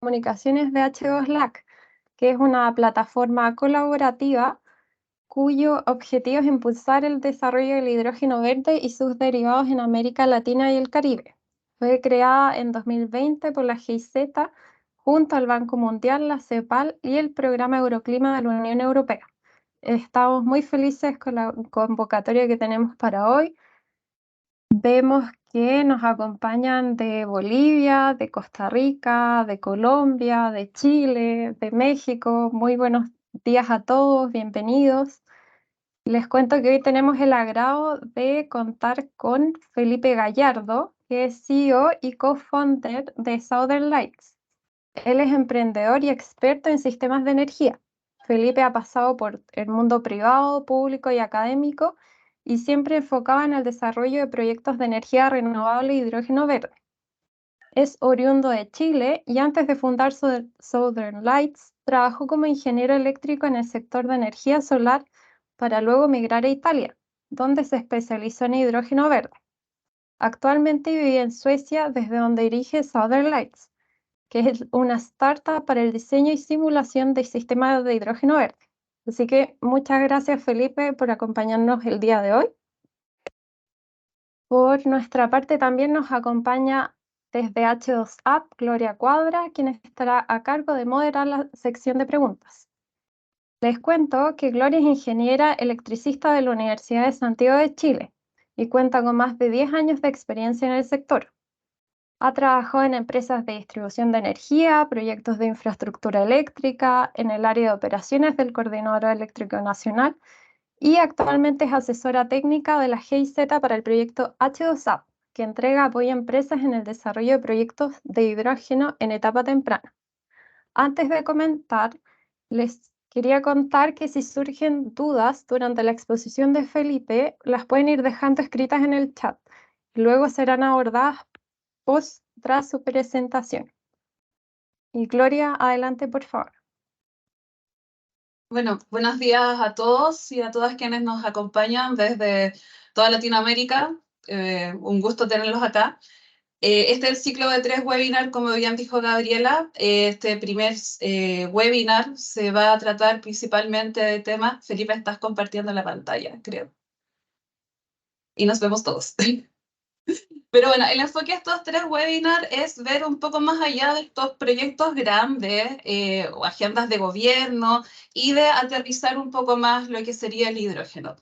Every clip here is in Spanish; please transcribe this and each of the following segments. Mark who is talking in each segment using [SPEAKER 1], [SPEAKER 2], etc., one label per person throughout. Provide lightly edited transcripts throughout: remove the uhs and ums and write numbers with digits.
[SPEAKER 1] Comunicaciones de H2LAC, que es una plataforma colaborativa cuyo objetivo es impulsar el desarrollo del hidrógeno verde y sus derivados en América Latina y el Caribe. Fue creada en 2020 por la GIZ junto al Banco Mundial, la CEPAL y el Programa Euroclima de la Unión Europea. Estamos muy felices con la convocatoria que tenemos para hoy. Vemos que nos acompañan de Bolivia, de Costa Rica, de Colombia, de Chile, de México. Muy buenos días a todos, bienvenidos. Les cuento que hoy tenemos el agrado de contar con Felipe Gallardo, que es CEO y co-founder de Southern Lights. Él es emprendedor y experto en sistemas de energía. Felipe ha pasado por el mundo privado, público y académico y siempre enfocado en el desarrollo de proyectos de energía renovable y hidrógeno verde. Es oriundo de Chile y antes de fundar Southern Lights, trabajó como ingeniero eléctrico en el sector de energía solar para luego migrar a Italia, donde se especializó en hidrógeno verde. Actualmente vive en Suecia, desde donde dirige Southern Lights, que es una startup para el diseño y simulación de sistemas de hidrógeno verde. Así que muchas gracias, Felipe, por acompañarnos el día de hoy. Por nuestra parte también nos acompaña desde H2App Gloria Cuadra, quien estará a cargo de moderar la sección de preguntas. Les cuento que Gloria es ingeniera electricista de la Universidad de Santiago de Chile y cuenta con más de 10 años de experiencia en el sector. Ha trabajado en empresas de distribución de energía, proyectos de infraestructura eléctrica, en el área de operaciones del Coordinador Eléctrico Nacional y actualmente es asesora técnica de la GIZ para el proyecto H2AP, que entrega apoyo a empresas en el desarrollo de proyectos de hidrógeno en etapa temprana. Antes de comentar, les quería contar que si surgen dudas durante la exposición de Felipe, las pueden ir dejando escritas en el chat. Luego serán abordadas tras su presentación. Y Gloria, adelante, por favor.
[SPEAKER 2] Bueno, buenos días a todos y a todas quienes nos acompañan desde toda Latinoamérica. Un gusto tenerlos acá. Este es el ciclo de 3 webinars, como bien dijo Gabriela. Este primer webinar se va a tratar principalmente de temas. Felipe, estás compartiendo la pantalla, creo. Y nos vemos todos. Pero bueno, el enfoque de estos 3 webinars es ver un poco más allá de estos proyectos grandes o agendas de gobierno y de aterrizar un poco más lo que sería el hidrógeno.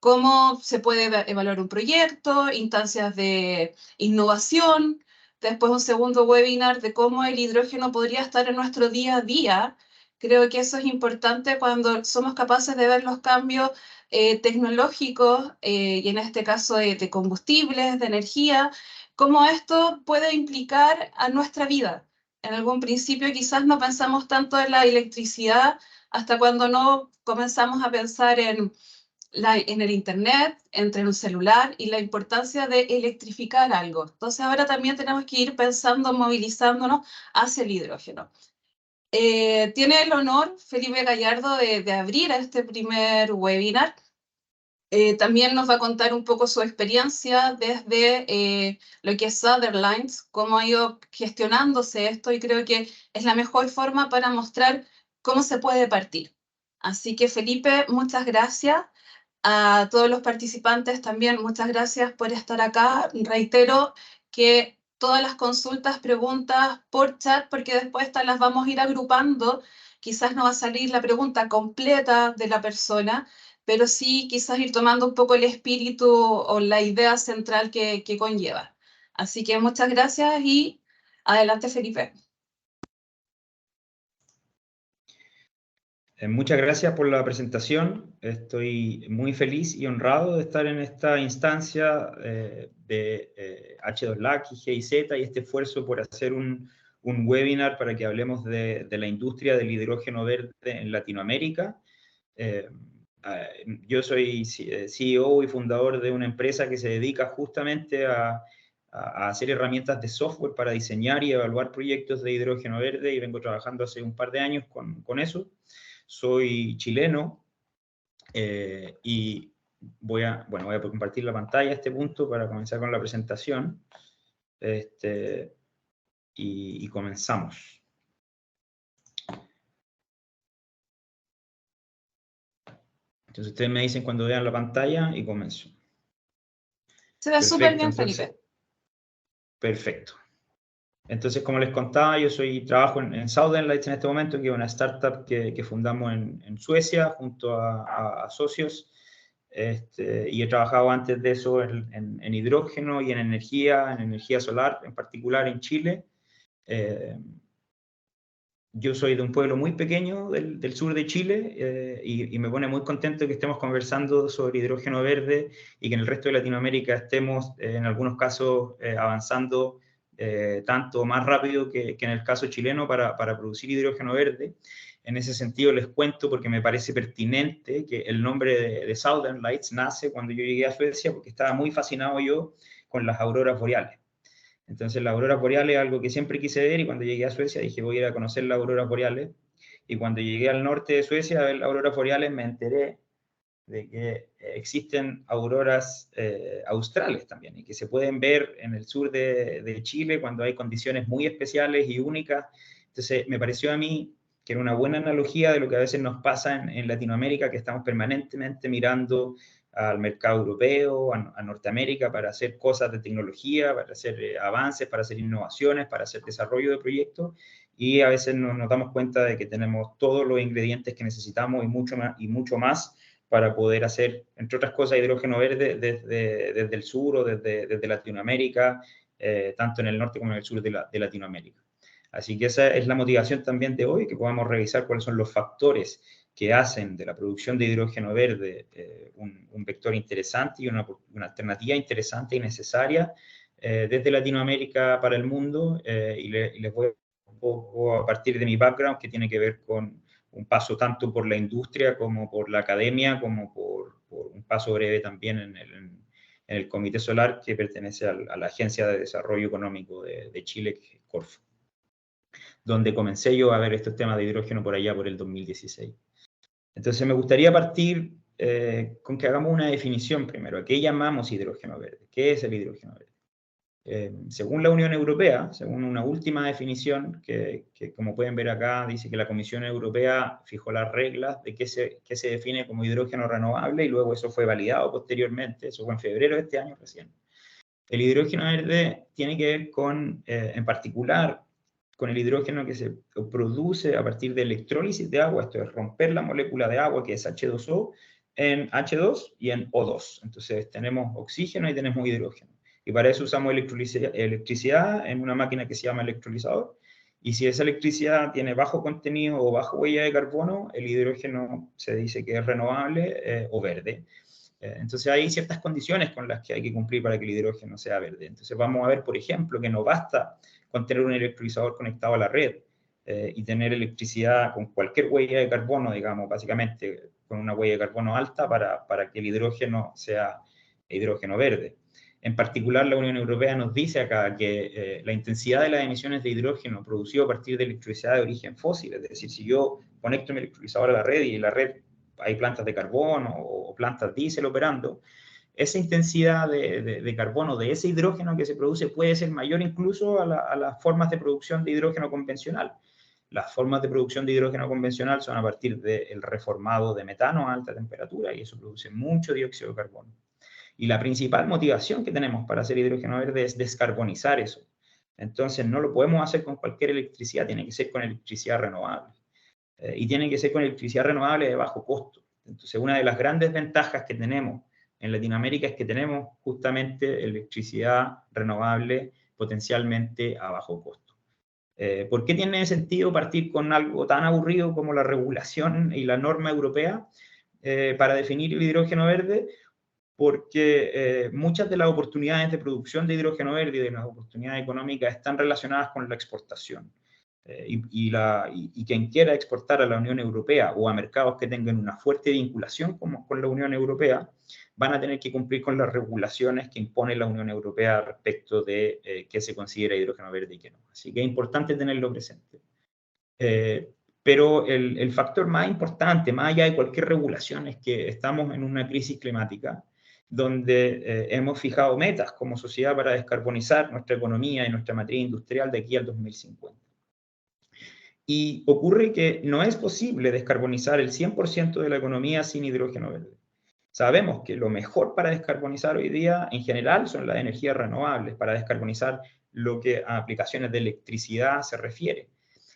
[SPEAKER 2] Cómo se puede evaluar un proyecto, instancias de innovación, después un segundo webinar de cómo el hidrógeno podría estar en nuestro día a día. Creo que eso es importante cuando somos capaces de ver los cambios tecnológicos y en este caso de combustibles, de energía, cómo esto puede implicar a nuestra vida. En algún principio quizás no pensamos tanto en la electricidad hasta cuando no comenzamos a pensar en el Internet, entre un celular y la importancia de electrificar algo. Entonces ahora también tenemos que ir pensando, movilizándonos hacia el hidrógeno. Tiene el honor Felipe Gallardo de abrir este primer webinar. También nos va a contar un poco su experiencia desde lo que es Southern Lights, cómo ha ido gestionándose esto y creo que es la mejor forma para mostrar cómo se puede partir. Así que Felipe, muchas gracias. A todos los participantes también, muchas gracias por estar acá. Reitero que todas las consultas, preguntas por chat, porque después estas las vamos a ir agrupando. Quizás no va a salir la pregunta completa de la persona, pero sí quizás ir tomando un poco el espíritu o la idea central que conlleva. Así que muchas gracias y adelante, Felipe.
[SPEAKER 3] Muchas gracias por la presentación. Estoy muy feliz y honrado de estar en esta instancia de H2LAC y GIZ y este esfuerzo por hacer un webinar para que hablemos de la industria del hidrógeno verde en Latinoamérica. Yo soy CEO y fundador de una empresa que se dedica justamente a hacer herramientas de software para diseñar y evaluar proyectos de hidrógeno verde y vengo trabajando hace un par de años con eso. Soy chileno y voy a compartir la pantalla a este punto para comenzar con la presentación. Y comenzamos. Entonces ustedes me dicen cuando vean la pantalla y comienzo.
[SPEAKER 2] Se ve súper bien,
[SPEAKER 3] entonces,
[SPEAKER 2] Felipe.
[SPEAKER 3] Perfecto. Entonces, como les contaba, yo trabajo en Southern Lights en este momento, que es una startup que fundamos en Suecia junto a socios. Y he trabajado antes de eso en hidrógeno y en energía solar, en particular en Chile. Yo soy de un pueblo muy pequeño del sur de Chile y me pone muy contento que estemos conversando sobre hidrógeno verde y que en el resto de Latinoamérica estemos en algunos casos avanzando tanto más rápido que en el caso chileno para producir hidrógeno verde. En ese sentido les cuento porque me parece pertinente que el nombre de Southern Lights nace cuando yo llegué a Suecia porque estaba muy fascinado yo con las auroras boreales. Entonces, la aurora boreal es algo que siempre quise ver y cuando llegué a Suecia dije voy a ir a conocer las auroras boreales. Y cuando llegué al norte de Suecia a ver las auroras boreales me enteré de que existen auroras australes también y que se pueden ver en el sur de Chile cuando hay condiciones muy especiales y únicas. Entonces, me pareció a mí que era una buena analogía de lo que a veces nos pasa en Latinoamérica, que estamos permanentemente mirando al mercado europeo, a Norteamérica, para hacer cosas de tecnología, para hacer avances, para hacer innovaciones, para hacer desarrollo de proyectos, y a veces nos damos cuenta de que tenemos todos los ingredientes que necesitamos y mucho más para poder hacer, entre otras cosas, hidrógeno verde desde el sur o desde Latinoamérica, tanto en el norte como en el sur de Latinoamérica. Así que esa es la motivación también de hoy, que podamos revisar cuáles son los factores que hacen de la producción de hidrógeno verde un vector interesante y una alternativa interesante y necesaria desde Latinoamérica para el mundo. Y les voy un poco a partir de mi background, que tiene que ver con un paso tanto por la industria como por la academia, como por un paso breve también en el Comité Solar, que pertenece a la Agencia de Desarrollo Económico de Chile, que es Corfo, donde comencé yo a ver estos temas de hidrógeno por allá por el 2016. Entonces me gustaría partir con que hagamos una definición primero. ¿A qué llamamos hidrógeno verde? ¿Qué es el hidrógeno verde? Según la Unión Europea, según una última definición que como pueden ver acá, dice que la Comisión Europea fijó las reglas de qué se define como hidrógeno renovable y luego eso fue validado posteriormente, eso fue en febrero de este año recién. El hidrógeno verde tiene que ver con, en particular, con el hidrógeno que se produce a partir de electrólisis de agua, esto es romper la molécula de agua que es H2O en H2 y en O2. Entonces tenemos oxígeno y tenemos hidrógeno. Y para eso usamos electricidad en una máquina que se llama electrolizador. Y si esa electricidad tiene bajo contenido o baja huella de carbono, el hidrógeno se dice que es renovable o verde. Entonces hay ciertas condiciones con las que hay que cumplir para que el hidrógeno sea verde. Entonces vamos a ver, por ejemplo, que no basta con tener un electrolizador conectado a la red y tener electricidad con cualquier huella de carbono, digamos, básicamente con una huella de carbono alta para que el hidrógeno sea hidrógeno verde. En particular, la Unión Europea nos dice acá que la intensidad de las emisiones de hidrógeno producido a partir de electricidad de origen fósil, es decir, si yo conecto mi electrolizador a la red y en la red hay plantas de carbono o plantas diésel operando, esa intensidad de carbono, de ese hidrógeno que se produce, puede ser mayor incluso a las formas de producción de hidrógeno convencional. Las formas de producción de hidrógeno convencional son a partir del reformado de metano a alta temperatura y eso produce mucho dióxido de carbono. Y la principal motivación que tenemos para hacer hidrógeno verde es descarbonizar eso. Entonces no lo podemos hacer con cualquier electricidad, tiene que ser con electricidad renovable. Y tiene que ser con electricidad renovable de bajo costo. Entonces una de las grandes ventajas que tenemos en Latinoamérica es que tenemos justamente electricidad renovable potencialmente a bajo costo. ¿Por qué tiene sentido partir con algo tan aburrido como la regulación y la norma europea para definir el hidrógeno verde? Porque muchas de las oportunidades de producción de hidrógeno verde y de las oportunidades económicas están relacionadas con la exportación. Y quien quiera exportar a la Unión Europea o a mercados que tengan una fuerte vinculación con la Unión Europea, van a tener que cumplir con las regulaciones que impone la Unión Europea respecto de qué se considera hidrógeno verde y qué no. Así que es importante tenerlo presente. Pero el factor más importante, más allá de cualquier regulación, es que estamos en una crisis climática donde hemos fijado metas como sociedad para descarbonizar nuestra economía y nuestra matriz industrial de aquí al 2050. Y ocurre que no es posible descarbonizar el 100% de la economía sin hidrógeno verde. Sabemos que lo mejor para descarbonizar hoy día, en general, son las energías renovables, para descarbonizar lo que a aplicaciones de electricidad se refiere.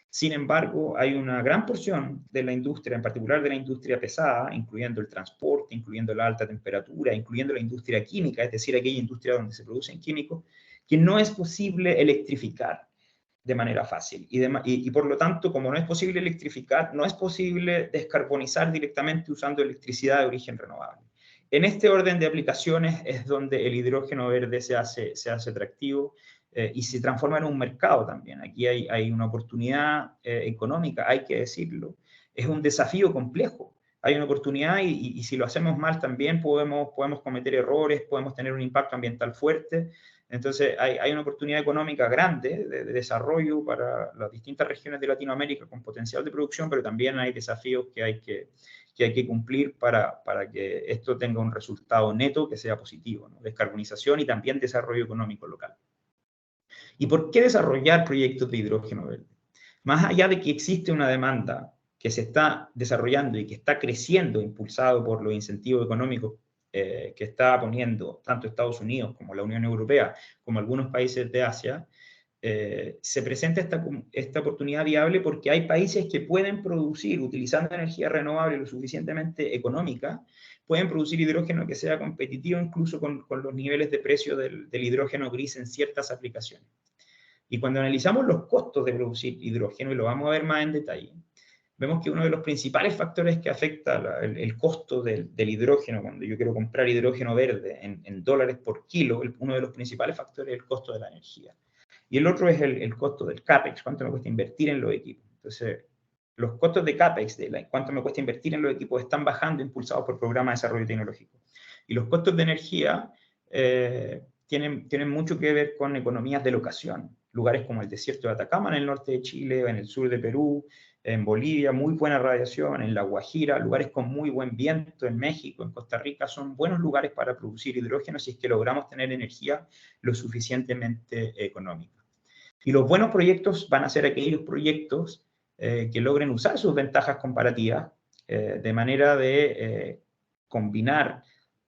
[SPEAKER 3] Sin embargo, hay una gran porción de la industria, en particular de la industria pesada, incluyendo el transporte, incluyendo la alta temperatura, incluyendo la industria química, es decir, aquella industria donde se producen químicos, que no es posible electrificar de manera fácil. Y por lo tanto, como no es posible electrificar, no es posible descarbonizar directamente usando electricidad de origen renovable. En este orden de aplicaciones es donde el hidrógeno verde se hace atractivo y se transforma en un mercado también. Aquí hay una oportunidad económica, hay que decirlo. Es un desafío complejo. Hay una oportunidad y si lo hacemos mal también podemos cometer errores, podemos tener un impacto ambiental fuerte. Entonces, hay una oportunidad económica grande de desarrollo para las distintas regiones de Latinoamérica con potencial de producción, pero también hay desafíos que hay que cumplir para que esto tenga un resultado neto que sea positivo, ¿no? Descarbonización y también desarrollo económico local. ¿Y por qué desarrollar proyectos de hidrógeno verde? Más allá de que existe una demanda que se está desarrollando y que está creciendo, impulsado por los incentivos económicos que está poniendo tanto Estados Unidos como la Unión Europea, como algunos países de Asia, se presenta esta oportunidad viable porque hay países que pueden producir, utilizando energía renovable lo suficientemente económica, pueden producir hidrógeno que sea competitivo incluso con los niveles de precio del hidrógeno gris en ciertas aplicaciones. Y cuando analizamos los costos de producir hidrógeno, y lo vamos a ver más en detalle, vemos que uno de los principales factores que afecta el costo del hidrógeno, cuando yo quiero comprar hidrógeno verde en dólares por kilo, uno de los principales factores es el costo de la energía. Y el otro es el costo del CAPEX, cuánto me cuesta invertir en los equipos. Entonces, los costos de CAPEX, cuánto me cuesta invertir en los equipos, están bajando impulsados por programas de desarrollo tecnológico. Y los costos de energía tienen mucho que ver con economías de locación. Lugares como el desierto de Atacama en el norte de Chile, en el sur de Perú, en Bolivia, muy buena radiación, en La Guajira, lugares con muy buen viento, en México, en Costa Rica, son buenos lugares para producir hidrógeno si es que logramos tener energía lo suficientemente económica. Y los buenos proyectos van a ser aquellos proyectos que logren usar sus ventajas comparativas de manera de combinar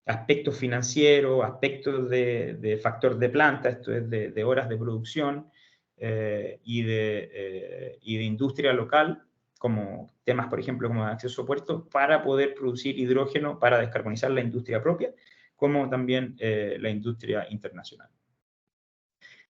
[SPEAKER 3] aspectos financieros, aspectos de factor de planta, esto es de horas de producción y de industria local, como temas, por ejemplo, como acceso a puertos, para poder producir hidrógeno, para descarbonizar la industria propia, como también la industria internacional.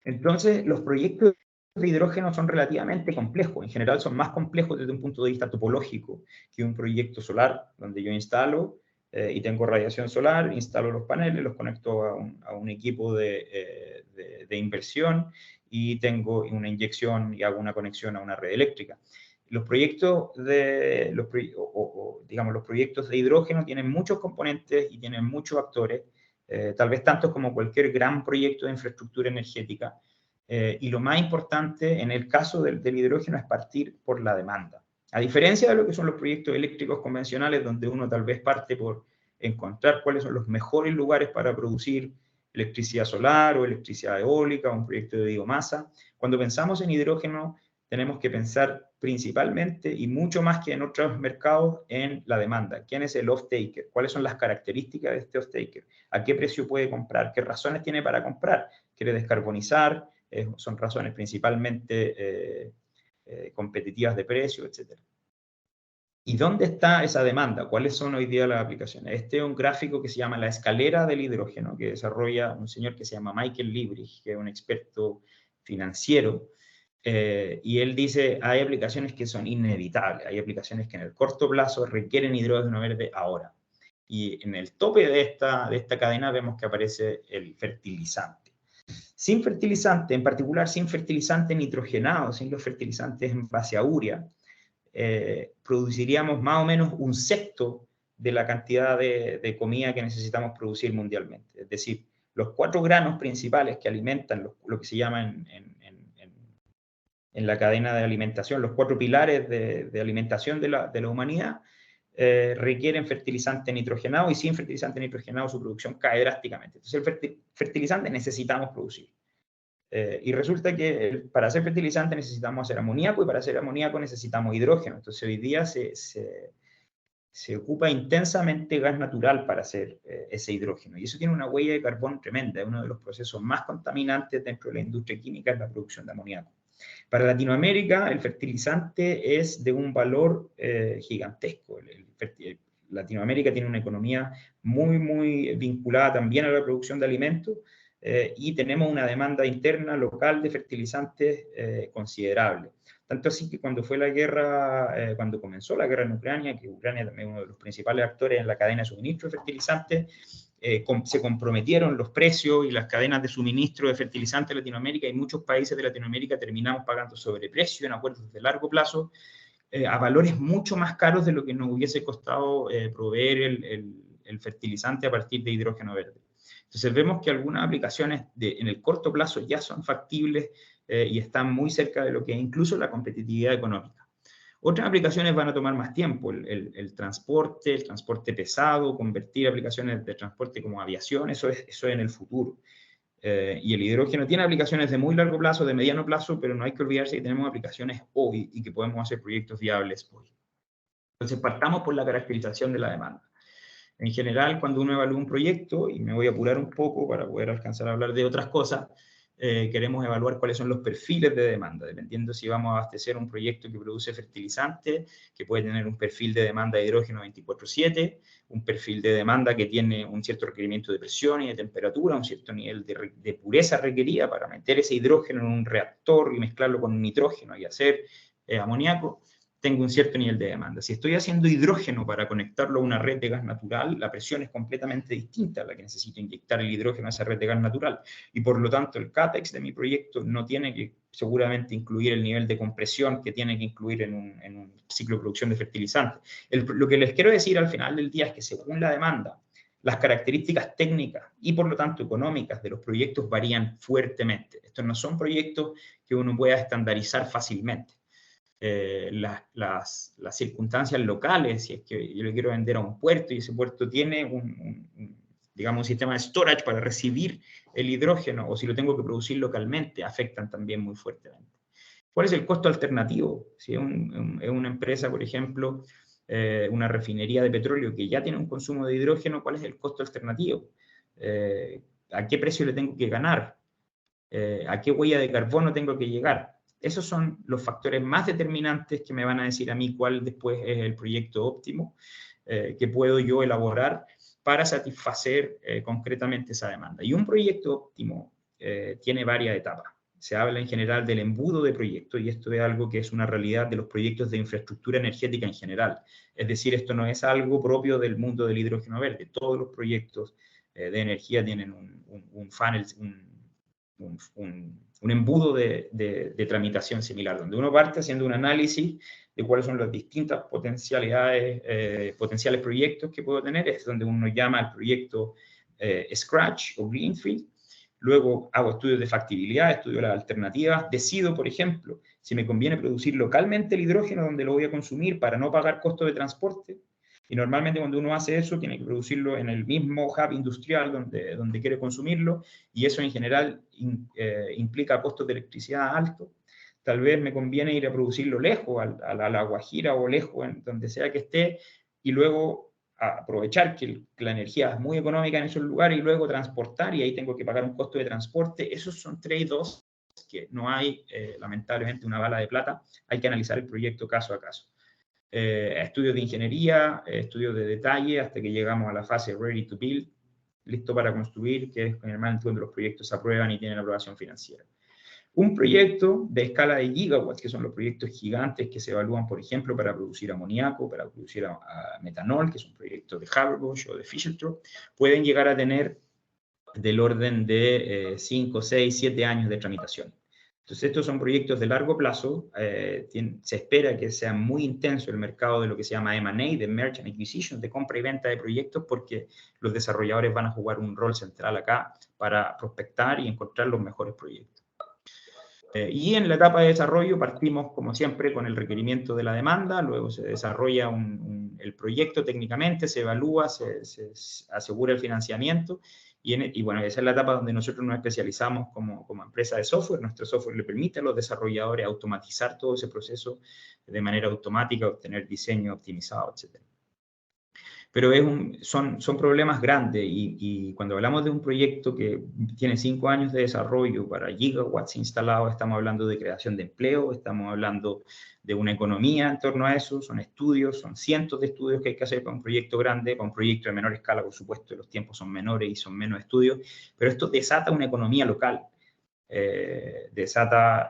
[SPEAKER 3] Entonces, los proyectos de hidrógeno son relativamente complejos. En general son más complejos desde un punto de vista topológico que un proyecto solar, donde yo instalo y tengo radiación solar, instalo los paneles, los conecto a un equipo de inversión y tengo una inyección y hago una conexión a una red eléctrica. Los proyectos los proyectos de hidrógeno tienen muchos componentes y tienen muchos actores, tal vez tantos como cualquier gran proyecto de infraestructura energética. Y lo más importante en el caso del hidrógeno es partir por la demanda. A diferencia de lo que son los proyectos eléctricos convencionales, donde uno tal vez parte por encontrar cuáles son los mejores lugares para producir electricidad solar o electricidad eólica o un proyecto de biomasa, cuando pensamos en hidrógeno tenemos que pensar principalmente y mucho más que en otros mercados en la demanda. ¿Quién es el off-taker? ¿Cuáles son las características de este off-taker? ¿A qué precio puede comprar? ¿Qué razones tiene para comprar? ¿Quiere descarbonizar? Son razones principalmente competitivas de precio, etc. ¿Y dónde está esa demanda? ¿Cuáles son hoy día las aplicaciones? Este es un gráfico que se llama la escalera del hidrógeno, que desarrolla un señor que se llama Michael Liebrecht, que es un experto financiero, y él dice, hay aplicaciones que son inevitables, hay aplicaciones que en el corto plazo requieren hidrógeno verde ahora. Y en el tope de esta cadena vemos que aparece el fertilizante. Sin fertilizante, en particular sin fertilizante nitrogenado, sin los fertilizantes en base a urea, produciríamos más o menos un sexto de la cantidad de comida que necesitamos producir mundialmente. Es decir, los 4 granos principales que alimentan lo que se llama en la cadena de alimentación, los 4 pilares de alimentación de la humanidad, requieren fertilizante nitrogenado y sin fertilizante nitrogenado su producción cae drásticamente. Entonces el fertilizante necesitamos producir. Y resulta que para hacer fertilizante necesitamos hacer amoníaco, y para hacer amoníaco necesitamos hidrógeno. Entonces hoy día se ocupa intensamente gas natural para hacer ese hidrógeno. Y eso tiene una huella de carbón tremenda. Es uno de los procesos más contaminantes dentro de la industria química, es la producción de amoníaco. Para Latinoamérica, el fertilizante es de un valor gigantesco. Latinoamérica tiene una economía muy, muy vinculada también a la producción de alimentos, y tenemos una demanda interna local de fertilizantes considerable. Tanto así que cuando fue la guerra, cuando comenzó la guerra en Ucrania, que Ucrania también es uno de los principales actores en la cadena de suministro de fertilizantes, se comprometieron los precios y las cadenas de suministro de fertilizantes en Latinoamérica, y muchos países de Latinoamérica terminamos pagando sobreprecio en acuerdos de largo plazo, a valores mucho más caros de lo que nos hubiese costado proveer el fertilizante a partir de hidrógeno verde. Entonces vemos que algunas aplicaciones en el corto plazo ya son factibles y están muy cerca de lo que es incluso la competitividad económica. Otras aplicaciones van a tomar más tiempo, el transporte pesado, convertir aplicaciones de transporte como aviación, eso es en el futuro. Y el hidrógeno tiene aplicaciones de muy largo plazo, de mediano plazo, pero no hay que olvidarse que tenemos aplicaciones hoy y que podemos hacer proyectos viables hoy. Entonces partamos por la caracterización de la demanda. En general, cuando uno evalúa un proyecto, y me voy a apurar un poco para poder alcanzar a hablar de otras cosas, queremos evaluar cuáles son los perfiles de demanda, dependiendo si vamos a abastecer un proyecto que produce fertilizante, que puede tener un perfil de demanda de hidrógeno 24/7, un perfil de demanda que tiene un cierto requerimiento de presión y de temperatura, un cierto nivel de pureza requerida para meter ese hidrógeno en un reactor y mezclarlo con nitrógeno y hacer amoníaco. Tengo un cierto nivel de demanda. Si estoy haciendo hidrógeno para conectarlo a una red de gas natural, la presión es completamente distinta a la que necesito inyectar el hidrógeno a esa red de gas natural. Y por lo tanto, el CAPEX de mi proyecto no tiene que seguramente incluir el nivel de compresión que tiene que incluir en un ciclo de producción de fertilizantes. Lo que les quiero decir al final del día es que según la demanda, las características técnicas y por lo tanto económicas de los proyectos varían fuertemente. Estos no son proyectos que uno pueda estandarizar fácilmente. Las circunstancias locales, si es que yo le quiero vender a un puerto y ese puerto tiene digamos, un sistema de storage para recibir el hidrógeno, o si lo tengo que producir localmente, afectan también muy fuertemente. ¿Cuál es el costo alternativo? Si es una empresa, por ejemplo, una refinería de petróleo que ya tiene un consumo de hidrógeno, ¿cuál es el costo alternativo? ¿A qué precio le tengo que ganar? ¿A qué huella de carbono tengo que llegar? Esos son los factores más determinantes que me van a decir a mí cuál después es el proyecto óptimo que puedo yo elaborar para satisfacer concretamente esa demanda. Y un proyecto óptimo tiene varias etapas. Se habla en general del embudo de proyectos, y esto es algo que es una realidad de los proyectos de infraestructura energética en general. Es decir, esto no es algo propio del mundo del hidrógeno verde. Todos los proyectos de energía tienen un funnel, un embudo de tramitación similar, donde uno parte haciendo un análisis de cuáles son las distintas potenciales proyectos que puedo tener. Es donde uno llama al proyecto Scratch o Greenfield. Luego hago estudios de factibilidad, estudio las alternativas, decido, por ejemplo, si me conviene producir localmente el hidrógeno donde lo voy a consumir para no pagar costos de transporte. Y normalmente cuando uno hace eso, tiene que producirlo en el mismo hub industrial donde quiere consumirlo, y eso en general implica costos de electricidad altos. Tal vez me conviene ir a producirlo lejos, a la Guajira o lejos, en donde sea que esté, y luego aprovechar que la energía es muy económica en esos lugares y luego transportar, y ahí tengo que pagar un costo de transporte. Esos son trade-offs que no hay, lamentablemente, una bala de plata. Hay que analizar el proyecto caso a caso. Estudios de ingeniería, estudios de detalle, hasta que llegamos a la fase ready to build, listo para construir, que es generalmente cuando los proyectos se aprueban y tienen aprobación financiera. Un proyecto de escala de gigawatts, que son los proyectos gigantes que se evalúan, por ejemplo, para producir amoníaco, para producir metanol, que es un proyecto de Haber-Bosch o de Fischer-Tropsch, pueden llegar a tener del orden de 5, 6, 7 años de tramitación. Entonces, estos son proyectos de largo plazo. Se espera que sea muy intenso el mercado de lo que se llama M&A, de Merchant Acquisition, de compra y venta de proyectos, porque los desarrolladores van a jugar un rol central acá para prospectar y encontrar los mejores proyectos. Y en la etapa de desarrollo partimos, como siempre, con el requerimiento de la demanda, luego se desarrolla el proyecto técnicamente, se evalúa, se asegura el financiamiento, Y bueno, esa es la etapa donde nosotros nos especializamos como empresa de software. Nuestro software le permite a los desarrolladores automatizar todo ese proceso de manera automática, obtener diseño optimizado, etc. Pero son problemas grandes y cuando hablamos de un proyecto que tiene 5 años de desarrollo para gigawatts instalados, estamos hablando de creación de empleo, estamos hablando de una economía en torno a eso, son estudios, son cientos de estudios que hay que hacer para un proyecto grande, para un proyecto de menor escala, por supuesto, los tiempos son menores y son menos estudios, pero esto desata una economía local. Desata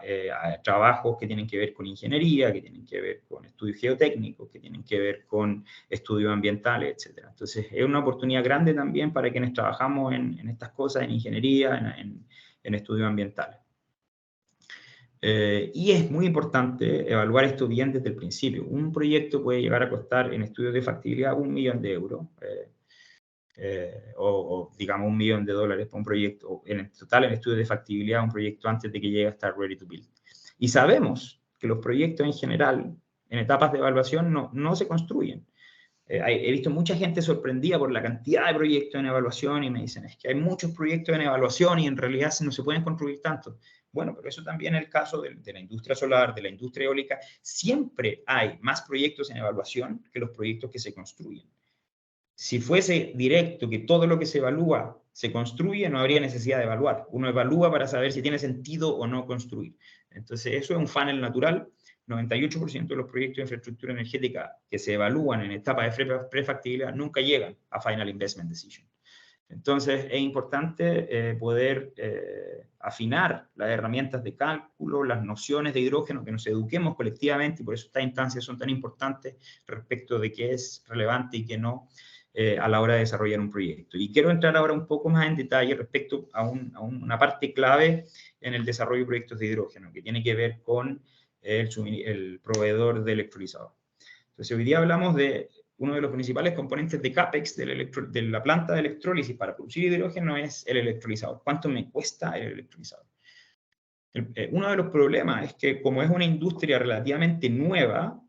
[SPEAKER 3] trabajos que tienen que ver con ingeniería, que tienen que ver con estudios geotécnicos, que tienen que ver con estudios ambientales, etc. Entonces, es una oportunidad grande también para quienes trabajamos en estas cosas, en ingeniería, en estudios ambientales. Y es muy importante evaluar esto bien desde el principio. Un proyecto puede llegar a costar en estudios de factibilidad €1 millón, o digamos $1 millón para un proyecto, en total en estudios de factibilidad, un proyecto antes de que llegue a estar ready to build. Y sabemos que los proyectos en general, en etapas de evaluación, no se construyen. He visto mucha gente sorprendida por la cantidad de proyectos en evaluación y me dicen, es que hay muchos proyectos en evaluación y en realidad no se pueden construir tantos. Bueno, pero eso también es el caso de la industria solar, de la industria eólica. Siempre hay más proyectos en evaluación que los proyectos que se construyen. Si fuese directo que todo lo que se evalúa se construye, no habría necesidad de evaluar. Uno evalúa para saber si tiene sentido o no construir. Entonces, eso es un funnel natural. 98% de los proyectos de infraestructura energética que se evalúan en etapa de prefactibilidad nunca llegan a Final Investment Decision. Entonces, es importante poder afinar las herramientas de cálculo, las nociones de hidrógeno, que nos eduquemos colectivamente, y por eso estas instancias son tan importantes respecto de qué es relevante y qué no a la hora de desarrollar un proyecto. Y quiero entrar ahora un poco más en detalle respecto a una parte clave en el desarrollo de proyectos de hidrógeno, que tiene que ver con el proveedor de electrolizador. Entonces, hoy día hablamos de uno de los principales componentes de CAPEX de la planta de electrólisis para producir hidrógeno es el electrolizador. ¿Cuánto me cuesta el electrolizador? Uno de los problemas es que como es una industria relativamente nueva,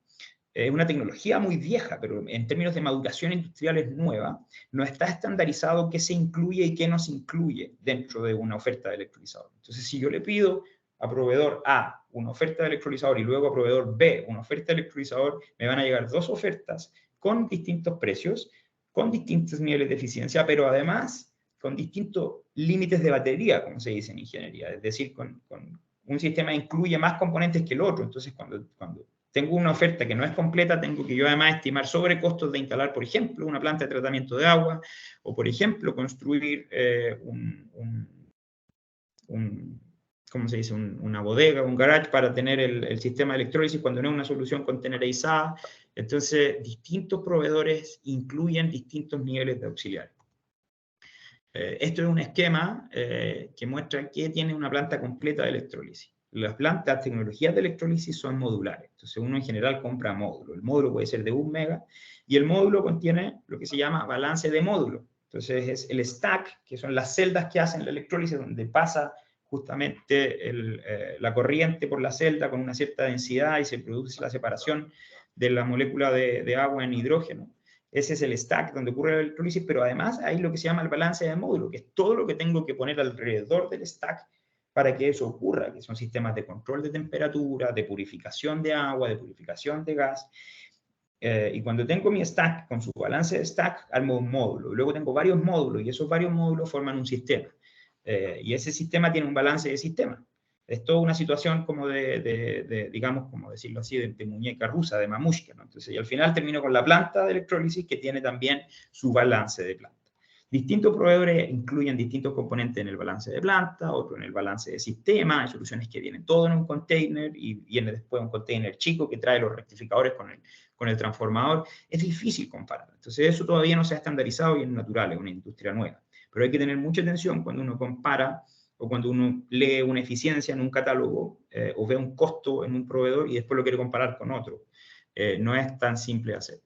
[SPEAKER 3] es una tecnología muy vieja, pero en términos de maduración industrial es nueva, no está estandarizado qué se incluye y qué no se incluye dentro de una oferta de electrolizador. Entonces, si yo le pido a proveedor A una oferta de electrolizador y luego a proveedor B una oferta de electrolizador, me van a llegar dos ofertas con distintos precios, con distintos niveles de eficiencia, pero además con distintos límites de batería, como se dice en ingeniería. Es decir, con un sistema incluye más componentes que el otro. Entonces, cuando tengo una oferta que no es completa, tengo que yo además estimar sobrecostos de instalar, por ejemplo, una planta de tratamiento de agua, o por ejemplo, construir ¿cómo se dice? Una bodega, un garage para tener el sistema de electrólisis cuando no es una solución containerizada. Entonces, distintos proveedores incluyen distintos niveles de auxiliar. Esto es un esquema que muestra que tiene una planta completa de electrólisis. Las plantas, tecnologías de electrólisis son modulares. Entonces, uno en general compra módulo. El módulo puede ser de 1 mega y el módulo contiene lo que se llama balance de módulo. Entonces, es el stack, que son las celdas que hacen la electrólisis, donde pasa justamente la corriente por la celda con una cierta densidad y se produce la separación de la molécula de agua en hidrógeno. Ese es el stack donde ocurre la electrólisis, pero además hay lo que se llama el balance de módulo, que es todo lo que tengo que poner alrededor del stack para que eso ocurra, que son sistemas de control de temperatura, de purificación de agua, de purificación de gas. Y cuando tengo mi stack con su balance de stack, armo un módulo. Luego tengo varios módulos y esos varios módulos forman un sistema. Y ese sistema tiene un balance de sistema. Es toda una situación como digamos, como decirlo así, de muñeca rusa, de mamushka, ¿no? Entonces, y al final termino con la planta de electrólisis que tiene también su balance de planta. Distintos proveedores incluyen distintos componentes en el balance de planta, otro en el balance de sistema. Hay soluciones que vienen todo en un container y viene después un container chico que trae los rectificadores con el transformador. Es difícil comparar. Entonces, eso todavía no se ha estandarizado y es natural, es una industria nueva. Pero hay que tener mucha atención cuando uno compara o cuando uno lee una eficiencia en un catálogo o ve un costo en un proveedor y después lo quiere comparar con otro. No es tan simple de hacer.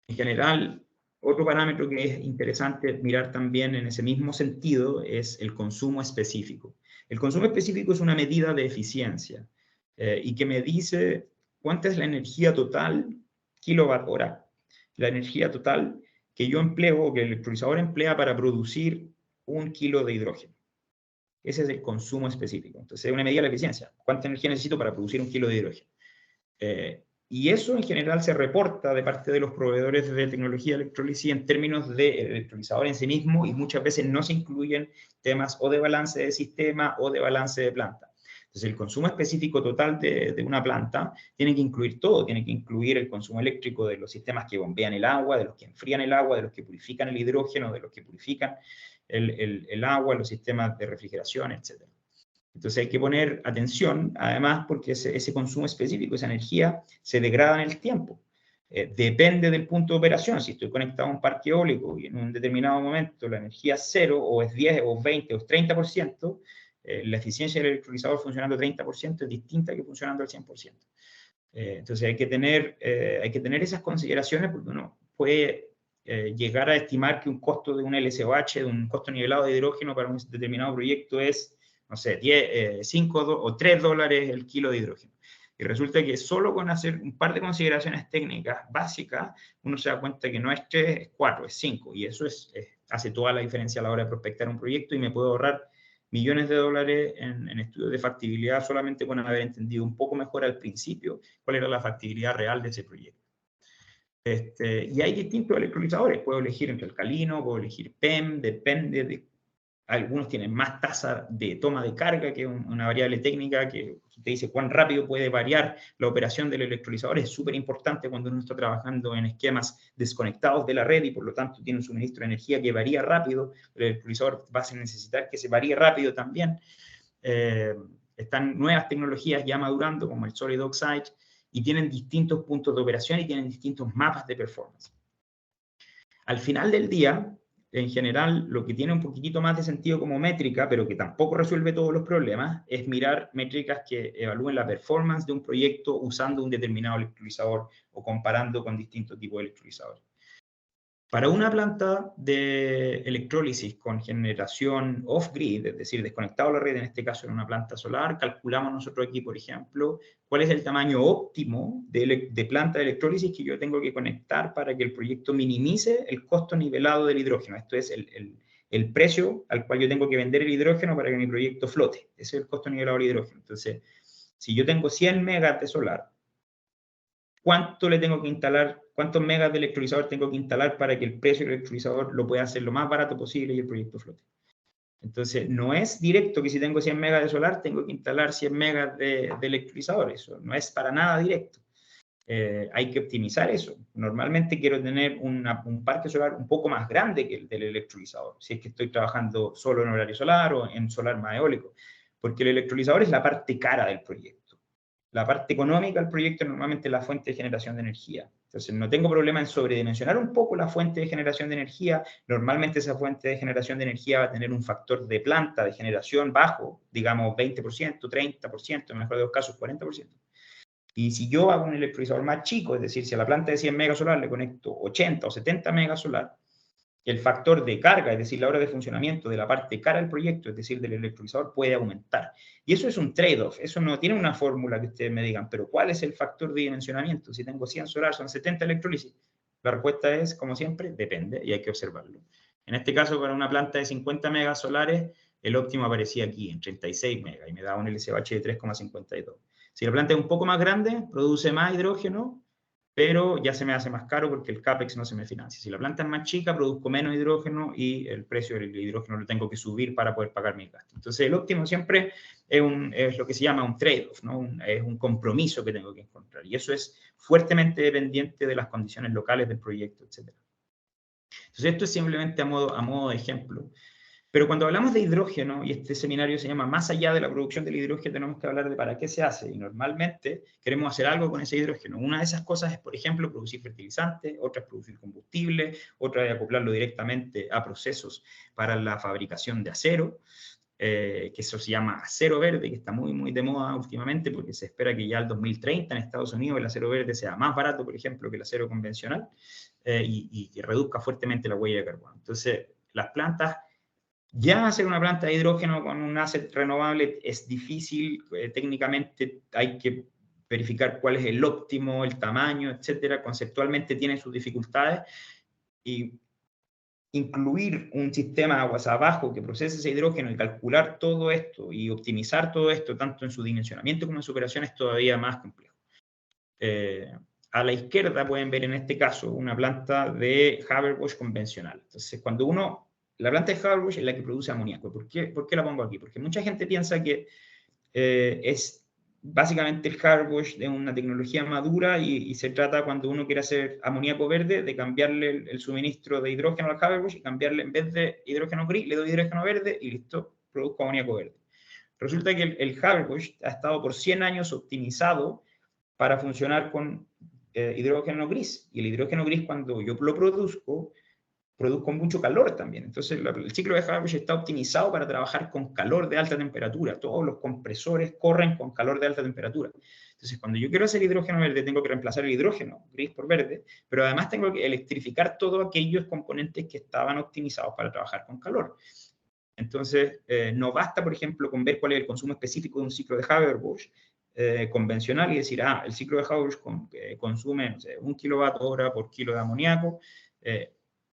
[SPEAKER 3] En general, otro parámetro que es interesante mirar también en ese mismo sentido es el consumo específico. El consumo específico es una medida de eficiencia y que me dice cuánta es la energía total kilowatt hora, la energía total que yo empleo o que el electrolizador emplea para producir 1 kilo de hidrógeno. Ese es el consumo específico. Entonces, es una medida de la eficiencia. ¿Cuánta energía necesito para producir 1 kilo de hidrógeno? Y eso en general se reporta de parte de los proveedores de tecnología de electrólisis en términos del electrolizador en sí mismo, y muchas veces no se incluyen temas o de balance de sistema o de balance de planta. Entonces, el consumo específico total de una planta tiene que incluir todo, tiene que incluir el consumo eléctrico de los sistemas que bombean el agua, de los que enfrían el agua, de los que purifican el hidrógeno, de los que purifican el agua, los sistemas de refrigeración, etc. Entonces hay que poner atención, además, porque ese consumo específico, esa energía, se degrada en el tiempo. Depende del punto de operación. Si estoy conectado a un parque eólico y en un determinado momento la energía es 0, o es 10, o 20, o es 30%, la eficiencia del electrolizador funcionando 30% es distinta que funcionando al 100%. Entonces hay que tener esas consideraciones, porque uno puede llegar a estimar que un costo de un LCOH, de un costo nivelado de hidrógeno para un determinado proyecto es, no sé, 5 o 3 dólares el kilo de hidrógeno. Y resulta que solo con hacer un par de consideraciones técnicas básicas, uno se da cuenta que no es 3, es 4, es 5. Y eso hace toda la diferencia a la hora de prospectar un proyecto, y me puedo ahorrar millones de dólares en estudios de factibilidad solamente con haber entendido un poco mejor al principio cuál era la factibilidad real de ese proyecto. Y hay distintos electrolizadores. Puedo elegir entre alcalino, puedo elegir PEM, depende de... Algunos tienen más tasa de toma de carga, que es una variable técnica que te dice cuán rápido puede variar la operación del electrolizador. Es súper importante cuando uno está trabajando en esquemas desconectados de la red y por lo tanto tiene un suministro de energía que varía rápido. El electrolizador va a necesitar que se varíe rápido también. Están nuevas tecnologías ya madurando, como el Solid Oxide, y tienen distintos puntos de operación y tienen distintos mapas de performance. Al final del día, en general, lo que tiene un poquitito más de sentido como métrica, pero que tampoco resuelve todos los problemas, es mirar métricas que evalúen la performance de un proyecto usando un determinado electrolizador o comparando con distintos tipos de electrolizadores. Para una planta de electrólisis con generación off-grid, es decir, desconectado a la red, en este caso en una planta solar, calculamos nosotros aquí, por ejemplo, cuál es el tamaño óptimo de planta de electrólisis que yo tengo que conectar para que el proyecto minimice el costo nivelado del hidrógeno. Esto es el precio al cual yo tengo que vender el hidrógeno para que mi proyecto flote. Ese es el costo nivelado del hidrógeno. Entonces, si yo tengo 100 megas de solar, ¿cuánto le tengo que instalar? ¿Cuántos megas de electrolizador tengo que instalar para que el precio del electrolizador lo pueda hacer lo más barato posible y el proyecto flote? Entonces, no es directo que si tengo 100 megas de solar, tengo que instalar 100 megas de electrolizador. Eso no es para nada directo. Hay que optimizar eso. Normalmente quiero tener un parque solar un poco más grande que el del electrolizador, si es que estoy trabajando solo en horario solar o en solar más eólico, porque el electrolizador es la parte cara del proyecto. La parte económica del proyecto es normalmente la fuente de generación de energía. Entonces, no tengo problema en sobredimensionar un poco la fuente de generación de energía. Normalmente esa fuente de generación de energía va a tener un factor de planta de generación bajo, digamos 20%, 30%, en el mejor de los casos 40%. Y si yo hago un electrolizador más chico, es decir, si a la planta de 100 megas solar le conecto 80 o 70 megas solar, el factor de carga, es decir, la hora de funcionamiento de la parte cara del proyecto, es decir, del electrolizador, puede aumentar. Y eso es un trade-off, eso no tiene una fórmula que ustedes me digan, pero ¿cuál es el factor de dimensionamiento? Si tengo 100 solar, son 70 electrólisis. La respuesta es, como siempre, depende y hay que observarlo. En este caso, para una planta de 50 megas solares, el óptimo aparecía aquí, en 36 megas, y me da un LCOH de 3,52. Si la planta es un poco más grande, produce más hidrógeno, pero ya se me hace más caro porque el CAPEX no se me financia. Si la planta es más chica, produzco menos hidrógeno y el precio del hidrógeno lo tengo que subir para poder pagar mis gastos. Entonces, el óptimo siempre es lo que se llama un trade-off, ¿no? Es un compromiso que tengo que encontrar. Y eso es fuertemente dependiente de las condiciones locales del proyecto, etc. Entonces, esto es simplemente a modo de ejemplo. Pero cuando hablamos de hidrógeno, y este seminario se llama Más allá de la producción del hidrógeno, tenemos que hablar de para qué se hace. Y normalmente queremos hacer algo con ese hidrógeno. Una de esas cosas es, por ejemplo, producir fertilizante, otra es producir combustible, otra es acoplarlo directamente a procesos para la fabricación de acero, que eso se llama acero verde, que está muy, muy de moda últimamente, porque se espera que ya al 2030 en Estados Unidos el acero verde sea más barato, por ejemplo, que el acero convencional, y que reduzca fuertemente la huella de carbono. Entonces, las plantas... Ya hacer una planta de hidrógeno con un asset renovable es difícil, técnicamente hay que verificar cuál es el óptimo, el tamaño, etcétera. Conceptualmente tiene sus dificultades y incluir un sistema aguas abajo que procese ese hidrógeno y calcular todo esto y optimizar todo esto, tanto en su dimensionamiento como en su operación, es todavía más complejo. A la izquierda pueden ver en este caso una planta de Haber-Bosch convencional. Entonces, la planta de Haber-Bosch es la que produce amoníaco. ¿Por qué la pongo aquí? Porque mucha gente piensa que es básicamente el Haber-Bosch de una tecnología madura y se trata, cuando uno quiere hacer amoníaco verde, de cambiarle el suministro de hidrógeno al Haber-Bosch y cambiarle, en vez de hidrógeno gris, le doy hidrógeno verde y listo, produzco amoníaco verde. Resulta que el Haber-Bosch ha estado por 100 años optimizado para funcionar con hidrógeno gris. Y el hidrógeno gris, cuando yo lo produzco mucho calor también. Entonces, el ciclo de Haber-Bosch está optimizado para trabajar con calor de alta temperatura. Todos los compresores corren con calor de alta temperatura. Entonces, cuando yo quiero hacer hidrógeno verde, tengo que reemplazar el hidrógeno gris por verde, pero además tengo que electrificar todos aquellos componentes que estaban optimizados para trabajar con calor. Entonces, no basta, por ejemplo, con ver cuál es el consumo específico de un ciclo de Haber-Bosch convencional y decir, el ciclo de Haber-Bosch consume, no sé, 1 kWh por kilo de amoníaco,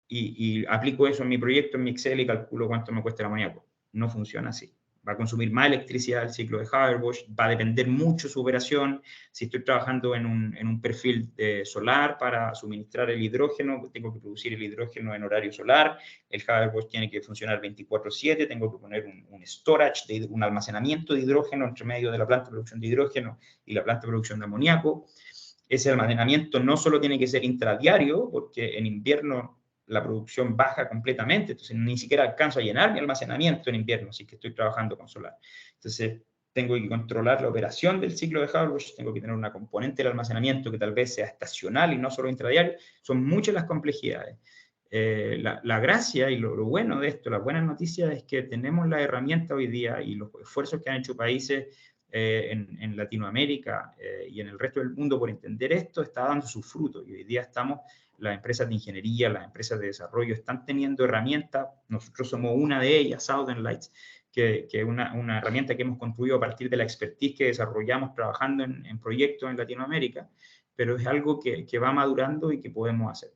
[SPEAKER 3] y aplico eso en mi proyecto, en mi Excel, y calculo cuánto me cuesta el amoníaco. No funciona así. Va a consumir más electricidad el ciclo de Haber-Bosch, va a depender mucho su operación. Si estoy trabajando en un perfil solar para suministrar el hidrógeno, tengo que producir el hidrógeno en horario solar, el Haber-Bosch tiene que funcionar 24/7, tengo que poner un storage, un almacenamiento de hidrógeno entre medio de la planta de producción de hidrógeno y la planta de producción de amoníaco. Ese almacenamiento no solo tiene que ser intradiario, porque en invierno la producción baja completamente, entonces ni siquiera alcanzo a llenar mi almacenamiento en invierno, si es que estoy trabajando con solar. Entonces, tengo que controlar la operación del ciclo de Haber-Bosch, tengo que tener una componente del almacenamiento que tal vez sea estacional y no solo intradiario. Son muchas las complejidades. La gracia y lo bueno de esto, las buenas noticias, es que tenemos la herramienta hoy día, y los esfuerzos que han hecho países en Latinoamérica y en el resto del mundo por entender esto, está dando sus frutos. Y hoy día las empresas de ingeniería, las empresas de desarrollo están teniendo herramientas. Nosotros somos una de ellas, Southern Lights, que es una herramienta que hemos construido a partir de la expertise que desarrollamos trabajando en proyectos en Latinoamérica, pero es algo que va madurando y que podemos hacer.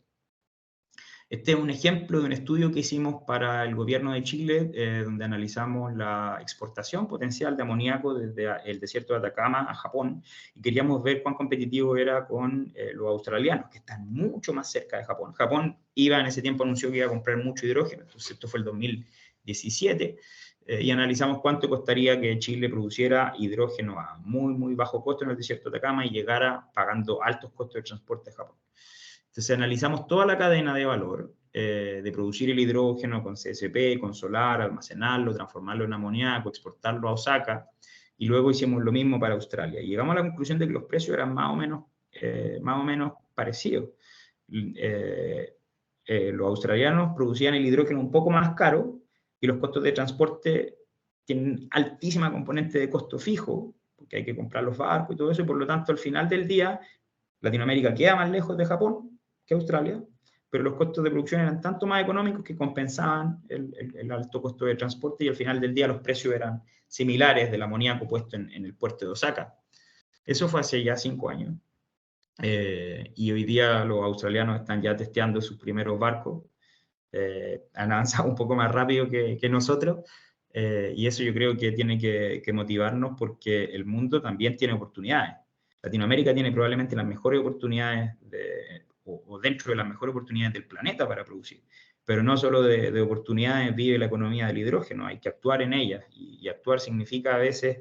[SPEAKER 3] Este es un ejemplo de un estudio que hicimos para el gobierno de Chile, donde analizamos la exportación potencial de amoníaco desde el desierto de Atacama a Japón, y queríamos ver cuán competitivo era con los australianos, que están mucho más cerca de Japón. Japón en ese tiempo anunció que iba a comprar mucho hidrógeno, entonces esto fue el 2017, y analizamos cuánto costaría que Chile produciera hidrógeno a muy, muy bajo costo en el desierto de Atacama y llegara pagando altos costos de transporte a Japón. Entonces analizamos toda la cadena de valor, de producir el hidrógeno con CSP, con solar, almacenarlo, transformarlo en amoníaco, exportarlo a Osaka, y luego hicimos lo mismo para Australia. Y llegamos a la conclusión de que los precios eran más o menos parecidos. Los australianos producían el hidrógeno un poco más caro, y los costos de transporte tienen altísima componente de costo fijo, porque hay que comprar los barcos y todo eso, y por lo tanto al final del día Latinoamérica queda más lejos de Japón que Australia, pero los costos de producción eran tanto más económicos que compensaban el alto costo de transporte, y al final del día los precios eran similares del amoníaco puesto en el puerto de Osaka. Eso fue hace ya 5 años. Y hoy día los australianos están ya testeando sus primeros barcos. Han avanzado un poco más rápido que nosotros, y eso yo creo que tiene que motivarnos, porque el mundo también tiene oportunidades. Latinoamérica tiene probablemente las mejores oportunidades o dentro de las mejores oportunidades del planeta para producir, pero no solo de oportunidades vive la economía del hidrógeno, hay que actuar en ellas, y actuar significa a veces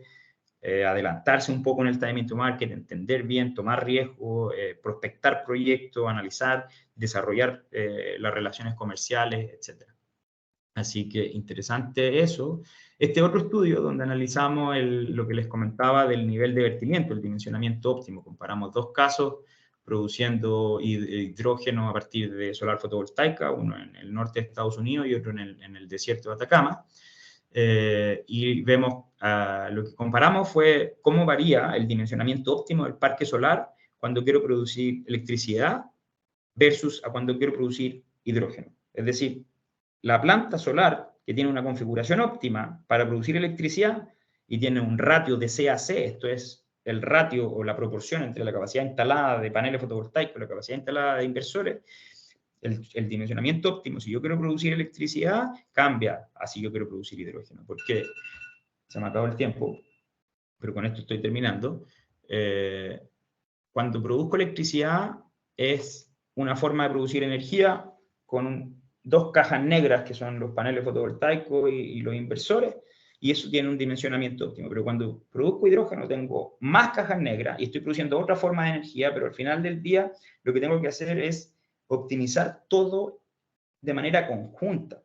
[SPEAKER 3] adelantarse un poco en el timing to market, entender bien, tomar riesgo, prospectar proyectos, analizar, desarrollar las relaciones comerciales, etc. Así que interesante eso. Este otro estudio donde analizamos lo que les comentaba del nivel de vertimiento, el dimensionamiento óptimo, comparamos 2 casos produciendo hidrógeno a partir de solar fotovoltaica, uno en el norte de Estados Unidos y otro en el desierto de Atacama. Y vemos, lo que comparamos fue cómo varía el dimensionamiento óptimo del parque solar cuando quiero producir electricidad versus a cuando quiero producir hidrógeno. Es decir, la planta solar, que tiene una configuración óptima para producir electricidad y tiene un ratio de CAC, esto es el ratio o la proporción entre la capacidad instalada de paneles fotovoltaicos y la capacidad instalada de inversores, el dimensionamiento óptimo, si yo quiero producir electricidad, cambia a si yo quiero producir hidrógeno. Porque se me acabó el tiempo, pero con esto estoy terminando. Cuando produzco electricidad es una forma de producir energía con dos cajas negras que son los paneles fotovoltaicos y los inversores, y eso tiene un dimensionamiento óptimo. Pero cuando produzco hidrógeno tengo más cajas negras y estoy produciendo otra forma de energía, pero al final del día lo que tengo que hacer es optimizar todo de manera conjunta.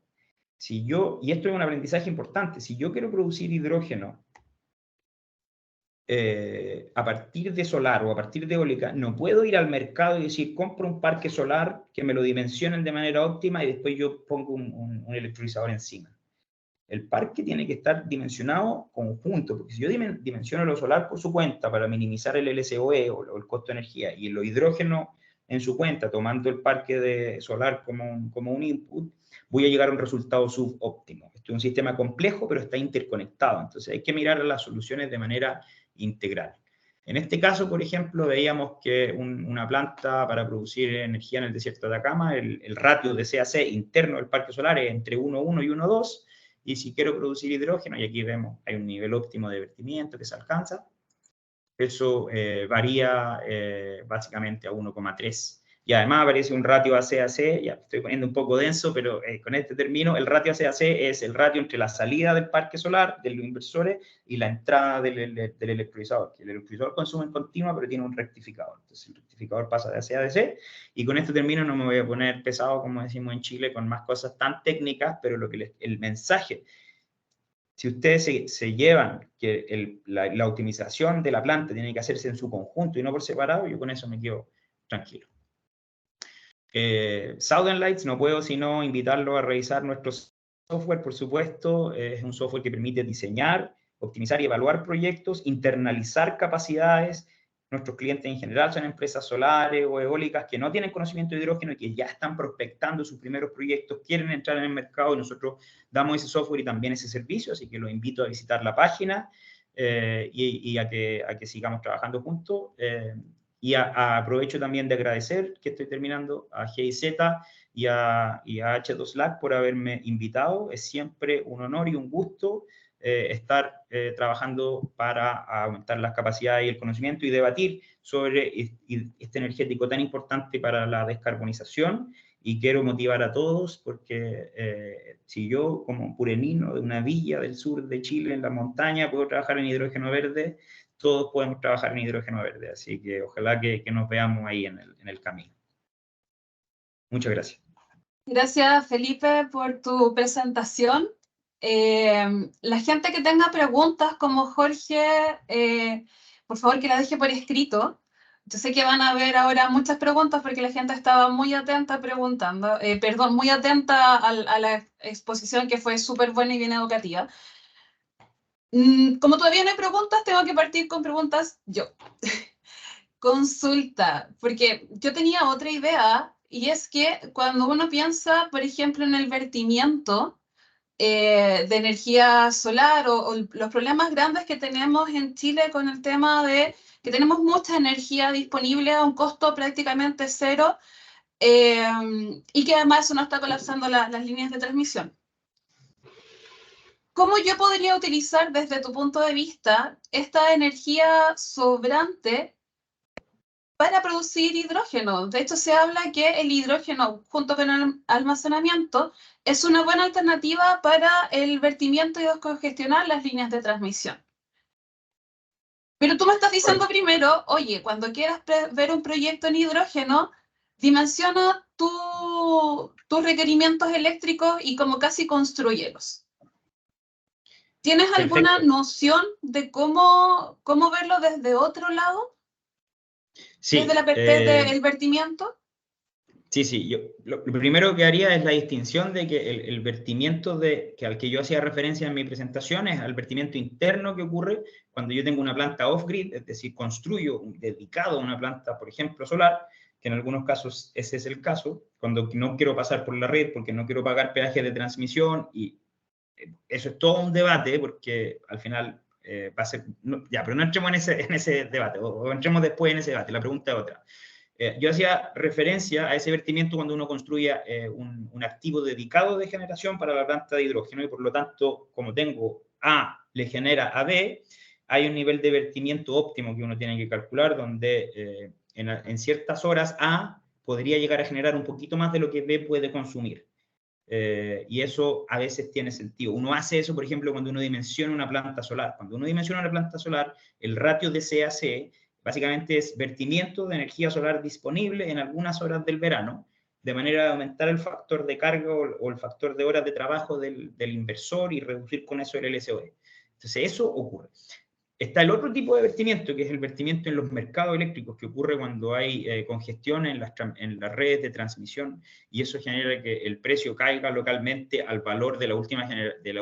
[SPEAKER 3] Si yo, y esto es un aprendizaje importante, si yo quiero producir hidrógeno a partir de solar o a partir de eólica, no puedo ir al mercado y decir, compro un parque solar que me lo dimensionen de manera óptima y después yo pongo un electrolizador encima. El parque tiene que estar dimensionado conjunto, porque si yo dimensiono lo solar por su cuenta para minimizar el LCOE o el costo de energía y lo hidrógeno en su cuenta, tomando el parque de solar como un input, voy a llegar a un resultado subóptimo. Esto es un sistema complejo, pero está interconectado. Entonces hay que mirar las soluciones de manera integral. En este caso, por ejemplo, veíamos que una planta para producir energía en el desierto de Atacama, el ratio de CAC interno del parque solar es entre 1,1 y 1,2, y si quiero producir hidrógeno, y aquí vemos, hay un nivel óptimo de vertimiento que se alcanza, eso varía básicamente a 1,3. Y además aparece un ratio AC-AC, ya estoy poniendo un poco denso, pero con este término, el ratio AC-AC es el ratio entre la salida del parque solar, de los inversores, y la entrada del electrolizador. Que el electrolizador consume en continua, pero tiene un rectificador. Entonces el rectificador pasa de AC a DC, y con este término no me voy a poner pesado, como decimos en Chile, con más cosas tan técnicas, pero lo que el mensaje, si ustedes se llevan que la optimización de la planta tiene que hacerse en su conjunto y no por separado, yo con eso me quedo tranquilo. Southern Lights, no puedo sino invitarlo a revisar nuestro software, por supuesto. Es un software que permite diseñar, optimizar y evaluar proyectos, internalizar capacidades. Nuestros clientes en general son empresas solares o eólicas que no tienen conocimiento de hidrógeno y que ya están prospectando sus primeros proyectos, quieren entrar en el mercado, y nosotros damos ese software y también ese servicio, así que los invito a visitar la página y a que sigamos trabajando juntos. Y aprovecho también de agradecer, que estoy terminando, a GIZ y a H2Lac por haberme invitado. Es siempre un honor y un gusto estar trabajando para aumentar las capacidades y el conocimiento y debatir sobre este energético tan importante para la descarbonización. Y quiero motivar a todos porque si yo, como purenino de una villa del sur de Chile, en la montaña, puedo trabajar en hidrógeno verde, todos podemos trabajar en hidrógeno verde, así que ojalá que nos veamos ahí en el camino. Muchas gracias.
[SPEAKER 2] Gracias, Felipe, por tu presentación. La gente que tenga preguntas como Jorge, por favor que la deje por escrito. Yo sé que van a haber ahora muchas preguntas porque la gente estaba muy atenta preguntando, muy atenta a la exposición, que fue súper buena y bien educativa. Como todavía no hay preguntas, tengo que partir con preguntas yo. Consulta, porque yo tenía otra idea, y es que cuando uno piensa, por ejemplo, en el vertimiento de energía solar o los problemas grandes que tenemos en Chile con el tema de que tenemos mucha energía disponible a un costo prácticamente cero, y que además eso nos está colapsando las líneas de transmisión. ¿Cómo yo podría utilizar desde tu punto de vista esta energía sobrante para producir hidrógeno? De hecho, se habla que el hidrógeno, junto con el almacenamiento, es una buena alternativa para el vertimiento y descongestionar las líneas de transmisión. Pero tú me estás diciendo primero, oye, cuando quieras ver un proyecto en hidrógeno, dimensiona tus requerimientos eléctricos y como casi construyelos. ¿Tienes alguna noción de cómo verlo desde otro lado?
[SPEAKER 3] Sí.
[SPEAKER 2] ¿Desde la perspectiva del vertimiento?
[SPEAKER 3] Sí. Lo primero que haría es la distinción de que el vertimiento al que yo hacía referencia en mi presentación es al vertimiento interno que ocurre cuando yo tengo una planta off-grid, es decir, construyo dedicado a una planta, por ejemplo, solar, que en algunos casos ese es el caso, cuando no quiero pasar por la red porque no quiero pagar peaje de transmisión, y eso es todo un debate porque al final va a ser... pero no entremos en ese debate, o entremos después en ese debate, la pregunta es otra. Yo hacía referencia a ese vertimiento cuando uno construye un activo dedicado de generación para la planta de hidrógeno, y por lo tanto, como tengo A le genera a B, hay un nivel de vertimiento óptimo que uno tiene que calcular, donde en ciertas horas A podría llegar a generar un poquito más de lo que B puede consumir. Y eso a veces tiene sentido. Uno hace eso, por ejemplo, cuando uno dimensiona una planta solar. Cuando uno dimensiona una planta solar, el ratio de C a C básicamente es vertimiento de energía solar disponible en algunas horas del verano, de manera de aumentar el factor de carga o el factor de horas de trabajo del inversor y reducir con eso el LCOE. Entonces, eso ocurre. Está el otro tipo de vertimiento, que es el vertimiento en los mercados eléctricos, que ocurre cuando hay congestión en las redes de transmisión, y eso genera que el precio caiga localmente al valor de la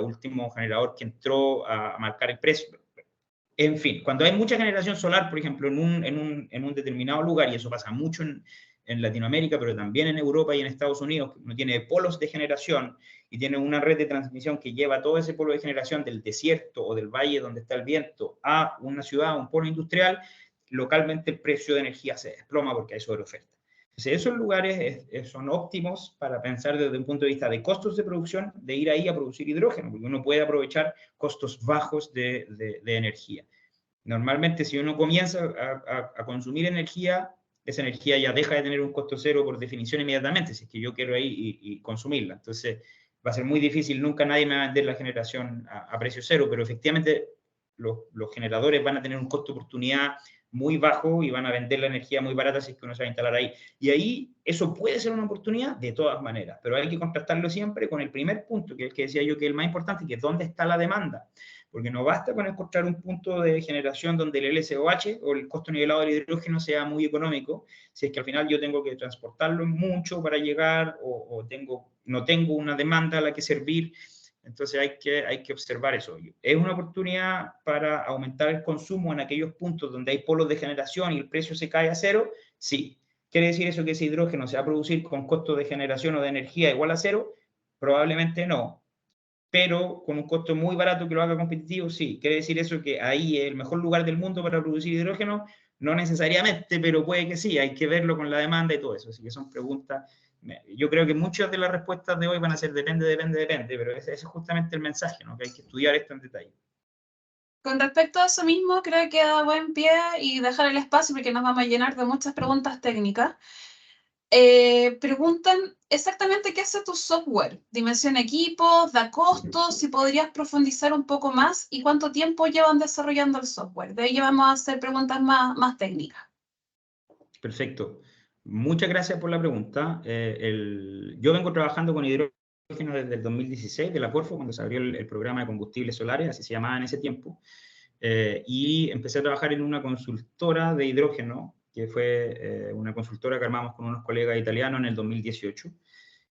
[SPEAKER 3] último generador que entró a marcar el precio. En fin, cuando hay mucha generación solar, por ejemplo, en un determinado lugar, y eso pasa mucho en Latinoamérica, pero también en Europa y en Estados Unidos, uno tiene polos de generación y tiene una red de transmisión que lleva todo ese polo de generación del desierto o del valle donde está el viento a una ciudad, a un polo industrial, localmente el precio de energía se desploma porque hay sobreoferta. Entonces, esos lugares son óptimos para pensar desde un punto de vista de costos de producción, de ir ahí a producir hidrógeno, porque uno puede aprovechar costos bajos de energía. Normalmente, si uno comienza a consumir energía, esa energía ya deja de tener un costo cero por definición inmediatamente, si es que yo quiero ir y consumirla. Entonces, va a ser muy difícil, nunca nadie me va a vender la generación a precio cero, pero efectivamente los generadores van a tener un costo de oportunidad muy bajo y van a vender la energía muy barata si es que uno se va a instalar ahí. Y ahí eso puede ser una oportunidad de todas maneras, pero hay que contrastarlo siempre con el primer punto, que es el que decía yo que es el más importante, que es dónde está la demanda. Porque no basta con encontrar un punto de generación donde el LCOH o el costo nivelado del hidrógeno sea muy económico, si es que al final yo tengo que transportarlo mucho para llegar o no tengo una demanda a la que servir. Entonces hay que observar eso. ¿Es una oportunidad para aumentar el consumo en aquellos puntos donde hay polos de generación y el precio se cae a cero? Sí. ¿Quiere decir eso que ese hidrógeno se va a producir con costos de generación o de energía igual a cero? Probablemente no. Pero con un costo muy barato que lo haga competitivo, sí. ¿Quiere decir eso que ahí es el mejor lugar del mundo para producir hidrógeno? No necesariamente, pero puede que sí. Hay que verlo con la demanda y todo eso. Así que son preguntas. Yo creo que muchas de las respuestas de hoy van a ser depende, pero ese es justamente el mensaje, ¿no? Que hay que estudiar esto en detalle.
[SPEAKER 2] Con respecto a eso mismo, creo que da buen pie y dejar el espacio porque nos vamos a llenar de muchas preguntas técnicas. Preguntan exactamente qué hace tu software, dimensiona equipos, da costos, si podrías profundizar un poco más y cuánto tiempo llevan desarrollando el software. De ahí vamos a hacer preguntas más técnicas.
[SPEAKER 3] Perfecto. Muchas gracias por la pregunta. Yo vengo trabajando con hidrógeno desde el 2016, de la Corfo, cuando se abrió el programa de combustibles solares, así se llamaba en ese tiempo, y empecé a trabajar en una consultora de hidrógeno, que fue una consultora que armamos con unos colegas italianos en el 2018,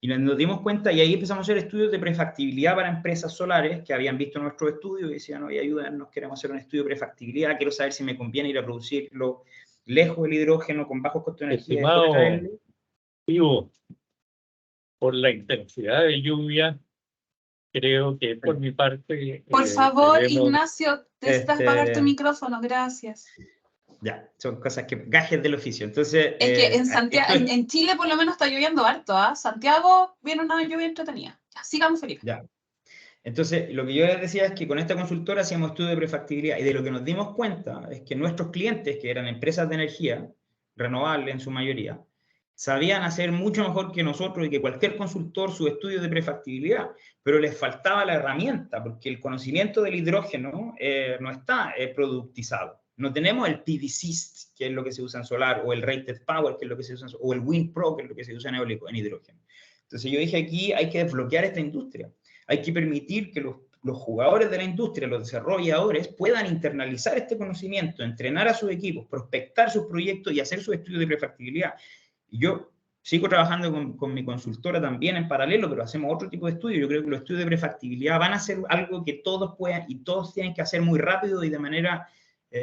[SPEAKER 3] y nos dimos cuenta, y ahí empezamos a hacer estudios de prefactibilidad para empresas solares que habían visto nuestros estudios y decían, oye, ayúdanos, queremos hacer un estudio de prefactibilidad, quiero saber si me conviene ir a producirlo lejos del hidrógeno, con bajos costos de energía.
[SPEAKER 4] Estimado Ivo, por la intensidad de lluvia, creo que por mi parte...
[SPEAKER 2] Por favor,
[SPEAKER 4] debemos...
[SPEAKER 2] Ignacio, necesitas apagar tu micrófono, gracias.
[SPEAKER 3] Ya, son cosas que, gajes del oficio. Entonces,
[SPEAKER 2] es que en Santiago, en Chile por lo menos está lloviendo harto, ¿ah? Santiago viene una lluvia entretenida. Ya, sigamos, Felipe.
[SPEAKER 3] Ya. Entonces, lo que yo les decía es que con esta consultora hacíamos estudios de prefactibilidad y de lo que nos dimos cuenta es que nuestros clientes, que eran empresas de energía renovable en su mayoría, sabían hacer mucho mejor que nosotros y que cualquier consultor su estudio de prefactibilidad, pero les faltaba la herramienta, porque el conocimiento del hidrógeno no está productizado. No tenemos el PV-Syst, que es lo que se usa en solar, o el Rated Power, que es lo que se usa en solar, o el Wind Pro, que es lo que se usa en eólico, en hidrógeno. Entonces yo dije, aquí hay que desbloquear esta industria. Hay que permitir que los jugadores de la industria, los desarrolladores, puedan internalizar este conocimiento, entrenar a sus equipos, prospectar sus proyectos y hacer sus estudios de prefactibilidad. Y yo sigo trabajando con mi consultora también en paralelo, pero hacemos otro tipo de estudios. Yo creo que los estudios de prefactibilidad van a ser algo que todos puedan y todos tienen que hacer muy rápido y de manera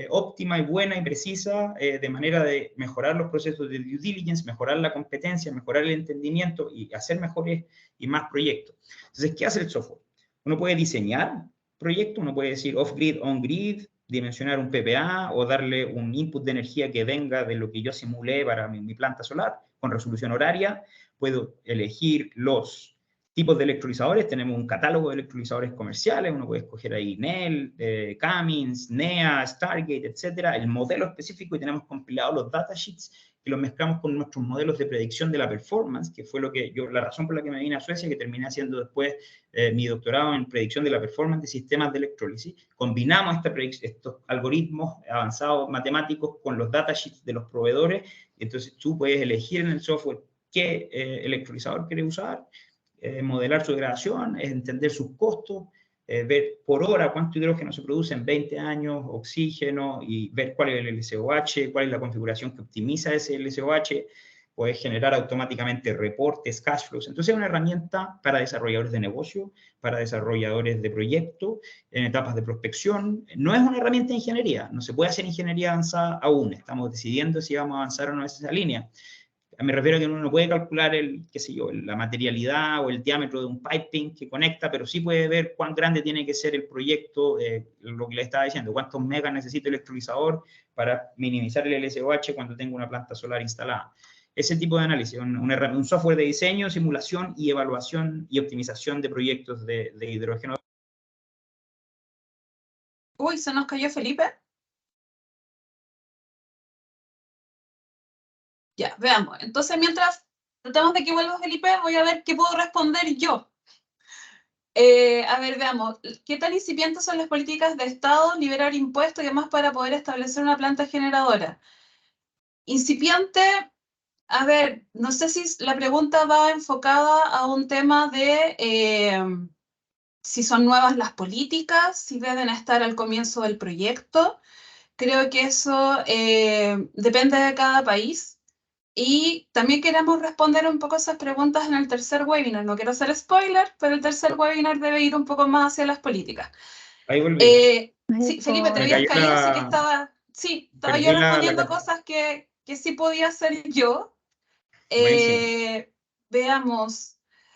[SPEAKER 3] óptima y buena y precisa, de manera de mejorar los procesos de due diligence, mejorar la competencia, mejorar el entendimiento y hacer mejores y más proyectos. Entonces, ¿qué hace el software? Uno puede diseñar proyectos, uno puede decir off-grid, on-grid, dimensionar un PPA o darle un input de energía que venga de lo que yo simulé para mi planta solar con resolución horaria. Puedo elegir los tipos de electrolizadores. Tenemos un catálogo de electrolizadores comerciales. Uno puede escoger ahí Nel, Cummins, NEA, Stargate, etcétera. El modelo específico, y tenemos compilados los datasheets que los mezclamos con nuestros modelos de predicción de la performance, que fue la razón por la que me vine a Suecia, que terminé haciendo después mi doctorado en predicción de la performance de sistemas de electrólisis. Combinamos estos algoritmos avanzados matemáticos con los datasheets de los proveedores. Entonces tú puedes elegir en el software qué electrolizador quieres usar, modelar su degradación, entender sus costos, ver por hora cuánto hidrógeno se produce en 20 años, oxígeno, y ver cuál es el LCOH, cuál es la configuración que optimiza ese LCOH. Puedes generar automáticamente reportes, cash flows. Entonces es una herramienta para desarrolladores de negocio, para desarrolladores de proyectos, en etapas de prospección. No es una herramienta de ingeniería, no se puede hacer ingeniería avanzada aún. Estamos decidiendo si vamos a avanzar o no en esa línea. Me refiero a que uno no puede calcular la materialidad o el diámetro de un piping que conecta, pero sí puede ver cuán grande tiene que ser el proyecto, lo que le estaba diciendo, cuántos megas necesita el electrolizador para minimizar el LCOH cuando tengo una planta solar instalada. Ese tipo de análisis, un software de diseño, simulación y evaluación y optimización de proyectos de hidrógeno.
[SPEAKER 2] Uy, se nos cayó Felipe. Ya, veamos. Entonces, mientras tratamos de que vuelva Felipe, voy a ver qué puedo responder yo. A ver, veamos. ¿Qué tan incipientes son las políticas de Estado, liberar impuestos y demás para poder establecer una planta generadora? Incipiente, a ver, no sé si la pregunta va enfocada a un tema de si son nuevas las políticas, si deben estar al comienzo del proyecto. Creo que eso depende de cada país. Y también queremos responder un poco esas preguntas en el tercer webinar. No quiero hacer spoiler, pero el tercer webinar debe ir un poco más hacia las políticas.
[SPEAKER 3] Ahí volví.
[SPEAKER 2] Sí, Felipe, te habías caído, así que estaba yo respondiendo cosas que sí podía hacer yo. Veamos.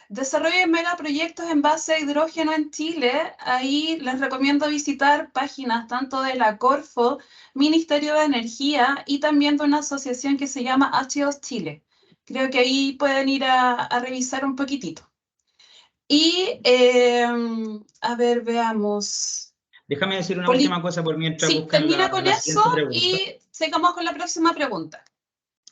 [SPEAKER 2] Desarrollo de megaproyectos en base a hidrógeno en Chile. Ahí les recomiendo visitar páginas tanto de la Corfo, Ministerio de Energía, y también de una asociación que se llama H2 Chile. Creo que ahí pueden ir a revisar un poquitito. Y, a ver, veamos.
[SPEAKER 3] Déjame decir una última cosa por mientras
[SPEAKER 2] sí,
[SPEAKER 3] buscan
[SPEAKER 2] termina con
[SPEAKER 3] la
[SPEAKER 2] eso
[SPEAKER 3] pregunta.
[SPEAKER 2] y sigamos con la próxima pregunta.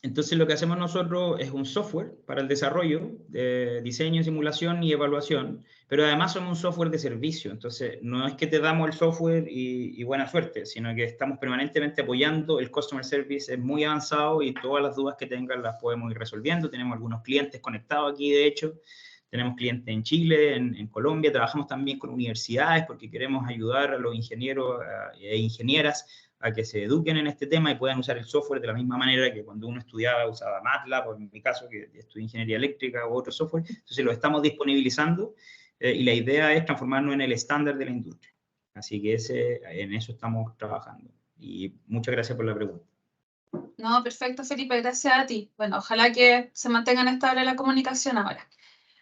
[SPEAKER 3] Entonces lo que hacemos nosotros es un software para el desarrollo, de diseño, simulación y evaluación, pero además somos un software de servicio. Entonces no es que te damos el software y buena suerte, sino que estamos permanentemente apoyando. El customer service es muy avanzado y todas las dudas que tengan las podemos ir resolviendo. Tenemos algunos clientes conectados aquí, de hecho. Tenemos clientes en Chile, en Colombia. Trabajamos también con universidades porque queremos ayudar a los ingenieros e ingenieras a que se eduquen en este tema y puedan usar el software de la misma manera que cuando uno estudiaba usaba MATLAB, o en mi caso que estudié ingeniería eléctrica u otro software. Entonces lo estamos disponibilizando y la idea es transformarnos en el estándar de la industria. Así que en eso estamos trabajando. Y muchas gracias por la pregunta.
[SPEAKER 2] No, perfecto, Felipe, gracias a ti. Bueno, ojalá que se mantengan estable la comunicación ahora.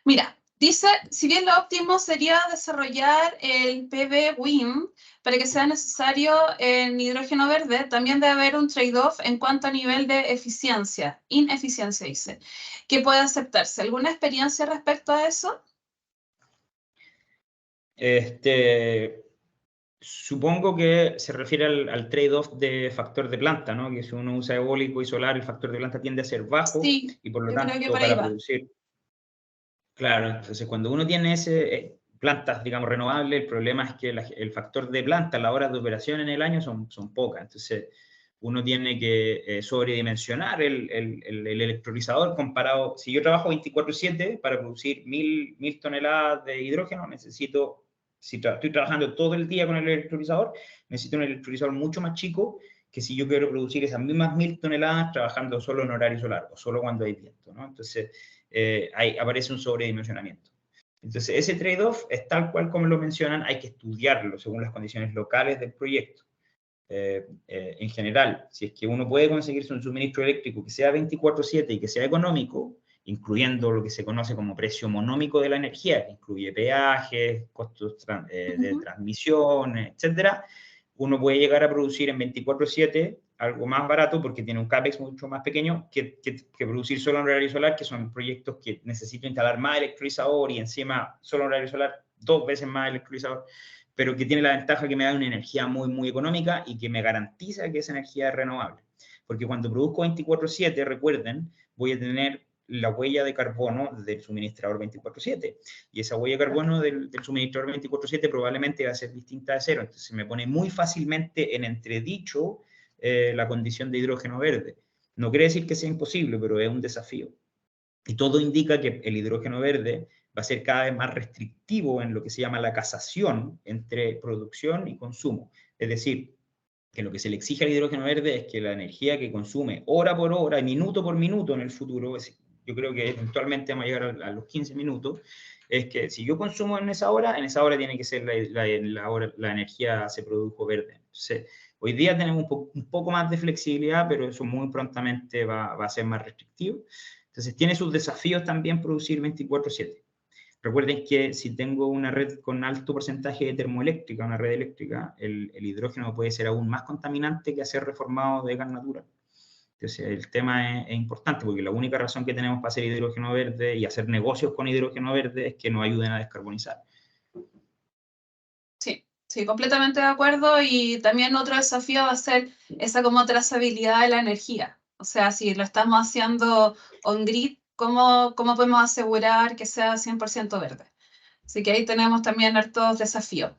[SPEAKER 2] Mira, dice, si bien lo óptimo sería desarrollar el PV-WIM para que sea necesario en hidrógeno verde, también debe haber un trade-off en cuanto a nivel de eficiencia, ineficiencia dice, que puede aceptarse. ¿Alguna experiencia respecto a eso?
[SPEAKER 3] Supongo que se refiere al trade-off de factor de planta, ¿no? Que si uno usa eólico y solar, el factor de planta tiende a ser bajo,
[SPEAKER 2] sí,
[SPEAKER 3] y por lo
[SPEAKER 2] yo creo que
[SPEAKER 3] tanto
[SPEAKER 2] por ahí
[SPEAKER 3] para
[SPEAKER 2] va.
[SPEAKER 3] producir. Claro, entonces cuando uno tiene plantas, digamos, renovables, el problema es que el factor de planta, las horas de operación en el año son pocas. Entonces uno tiene que sobredimensionar el electrolizador comparado. Si yo trabajo 24/7 para producir 1000 toneladas de hidrógeno, necesito, si estoy trabajando todo el día con el electrolizador, necesito un electrolizador mucho más chico que si yo quiero producir esas mismas 1000 toneladas trabajando solo en horario solar o solo cuando hay viento, ¿no? Entonces ahí aparece un sobredimensionamiento. Entonces ese trade-off es tal cual como lo mencionan, hay que estudiarlo según las condiciones locales del proyecto. En general, si es que uno puede conseguirse un suministro eléctrico que sea 24/7 y que sea económico, incluyendo lo que se conoce como precio monómico de la energía, que incluye peajes, costos de transmisión, etcétera, uno puede llegar a producir en 24/7 algo más barato porque tiene un CAPEX mucho más pequeño que producir solo en horario solar, que son proyectos que necesito instalar más electrolizador y encima solo en horario solar 2 veces más electrolizador, pero que tiene la ventaja que me da una energía muy, muy económica y que me garantiza que esa energía es renovable. Porque cuando produzco 24/7, recuerden, voy a tener la huella de carbono del suministrador 24/7. Y esa huella de carbono del suministrador 24/7 probablemente va a ser distinta de cero. Entonces me pone muy fácilmente en entredicho la condición de hidrógeno verde. No quiere decir que sea imposible, pero es un desafío. Y todo indica que el hidrógeno verde va a ser cada vez más restrictivo en lo que se llama la casación entre producción y consumo. Es decir, que lo que se le exige al hidrógeno verde es que la energía que consume hora por hora y minuto por minuto en el futuro, yo creo que eventualmente vamos a llegar a los 15 minutos, es que si yo consumo en esa hora tiene que ser la energía se produjo verde. Entonces, hoy día tenemos un poco más de flexibilidad, pero eso muy prontamente va a ser más restrictivo. Entonces, tiene sus desafíos también producir 24/7. Recuerden que si tengo una red con alto porcentaje de termoeléctrica, una red eléctrica, el hidrógeno puede ser aún más contaminante que hacer reformado de gas natural. Entonces, el tema es importante porque la única razón que tenemos para hacer hidrógeno verde y hacer negocios con hidrógeno verde es que nos ayuden a descarbonizar.
[SPEAKER 2] Sí, completamente de acuerdo. Y también otro desafío va a ser esa como trazabilidad de la energía. O sea, si lo estamos haciendo on-grid, ¿cómo podemos asegurar que sea 100% verde? Así que ahí tenemos también hartos desafíos.